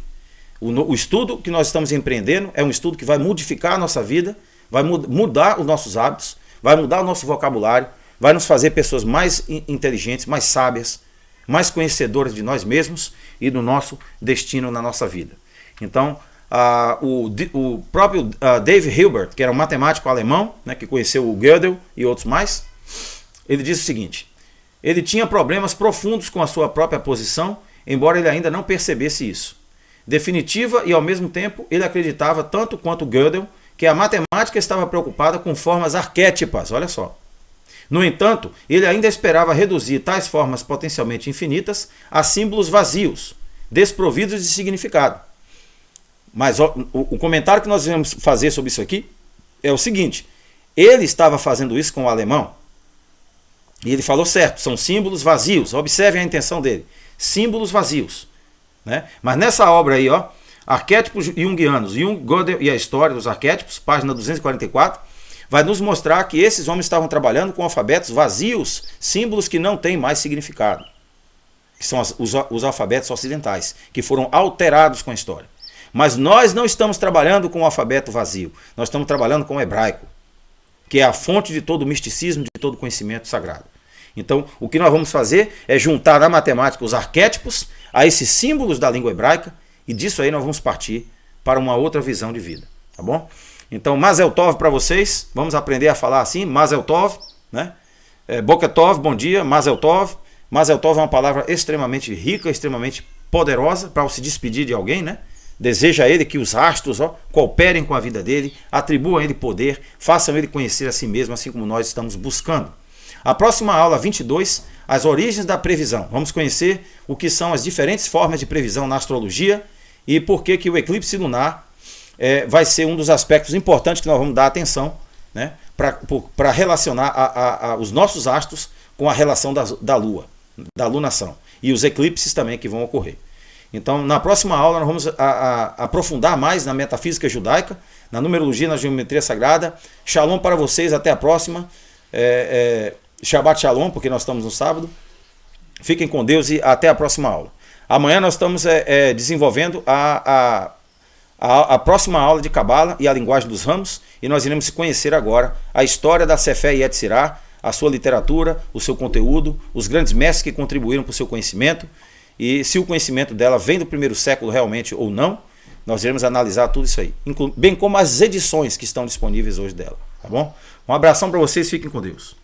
O estudo que nós estamos empreendendo é um estudo que vai modificar a nossa vida, vai mudar os nossos hábitos, vai mudar o nosso vocabulário, vai nos fazer pessoas mais inteligentes, mais sábias, mais conhecedoras de nós mesmos e do nosso destino na nossa vida. Então, o próprio David Hilbert, que era um matemático alemão, que conheceu o Gödel e outros mais, ele diz o seguinte: ele tinha problemas profundos com a sua própria posição, embora ele ainda não percebesse isso. Definitiva e ao mesmo tempo ele acreditava tanto quanto Gödel que a matemática estava preocupada com formas arquétipas, olha só. No entanto, ele ainda esperava reduzir tais formas potencialmente infinitas a símbolos vazios, desprovidos de significado. Mas o comentário que nós vamos fazer sobre isso aqui é o seguinte: ele estava fazendo isso com o alemão e ele falou certo, são símbolos vazios. Observem a intenção dele, símbolos vazios, Mas nessa obra aí, Arquétipos Jungianos, Jung, Gödel e a História dos Arquétipos, página 244, vai nos mostrar que esses homens estavam trabalhando com alfabetos vazios, símbolos que não têm mais significado, que são os alfabetos ocidentais, que foram alterados com a história. Mas nós não estamos trabalhando com o alfabeto vazio, nós estamos trabalhando com o hebraico, que é a fonte de todo o misticismo, de todo o conhecimento sagrado. Então, o que nós vamos fazer é juntar na matemática os arquétipos a esses símbolos da língua hebraica, e disso aí nós vamos partir para uma outra visão de vida, tá bom? Então, Mazel Tov para vocês, vamos aprender a falar assim, Mazel Tov, Boker Tov, bom dia, Mazel Tov. Mazel Tov é uma palavra extremamente rica, extremamente poderosa para se despedir de alguém, Deseja a ele que os astros cooperem com a vida dele, atribuam a ele poder, façam ele conhecer a si mesmo, assim como nós estamos buscando. A próxima aula 22, as origens da previsão. Vamos conhecer o que são as diferentes formas de previsão na astrologia e por que o eclipse lunar vai ser um dos aspectos importantes que nós vamos dar atenção, para relacionar os nossos astros com a relação da Lua, da lunação, e os eclipses também que vão ocorrer. Então, na próxima aula, nós vamos aprofundar mais na metafísica judaica, na numerologia, na geometria sagrada. Shalom para vocês, até a próxima. Shabbat Shalom, porque nós estamos no sábado. Fiquem com Deus e até a próxima aula. Amanhã nós estamos desenvolvendo a próxima aula de Cabala e a linguagem dos ramos, e nós iremos conhecer agora a história da Sefé e Yetzirah, a sua literatura, o seu conteúdo, os grandes mestres que contribuíram para o seu conhecimento, e se o conhecimento dela vem do primeiro século realmente ou não, nós iremos analisar tudo isso aí, bem como as edições que estão disponíveis hoje dela, tá bom? Um abração para vocês, fiquem com Deus.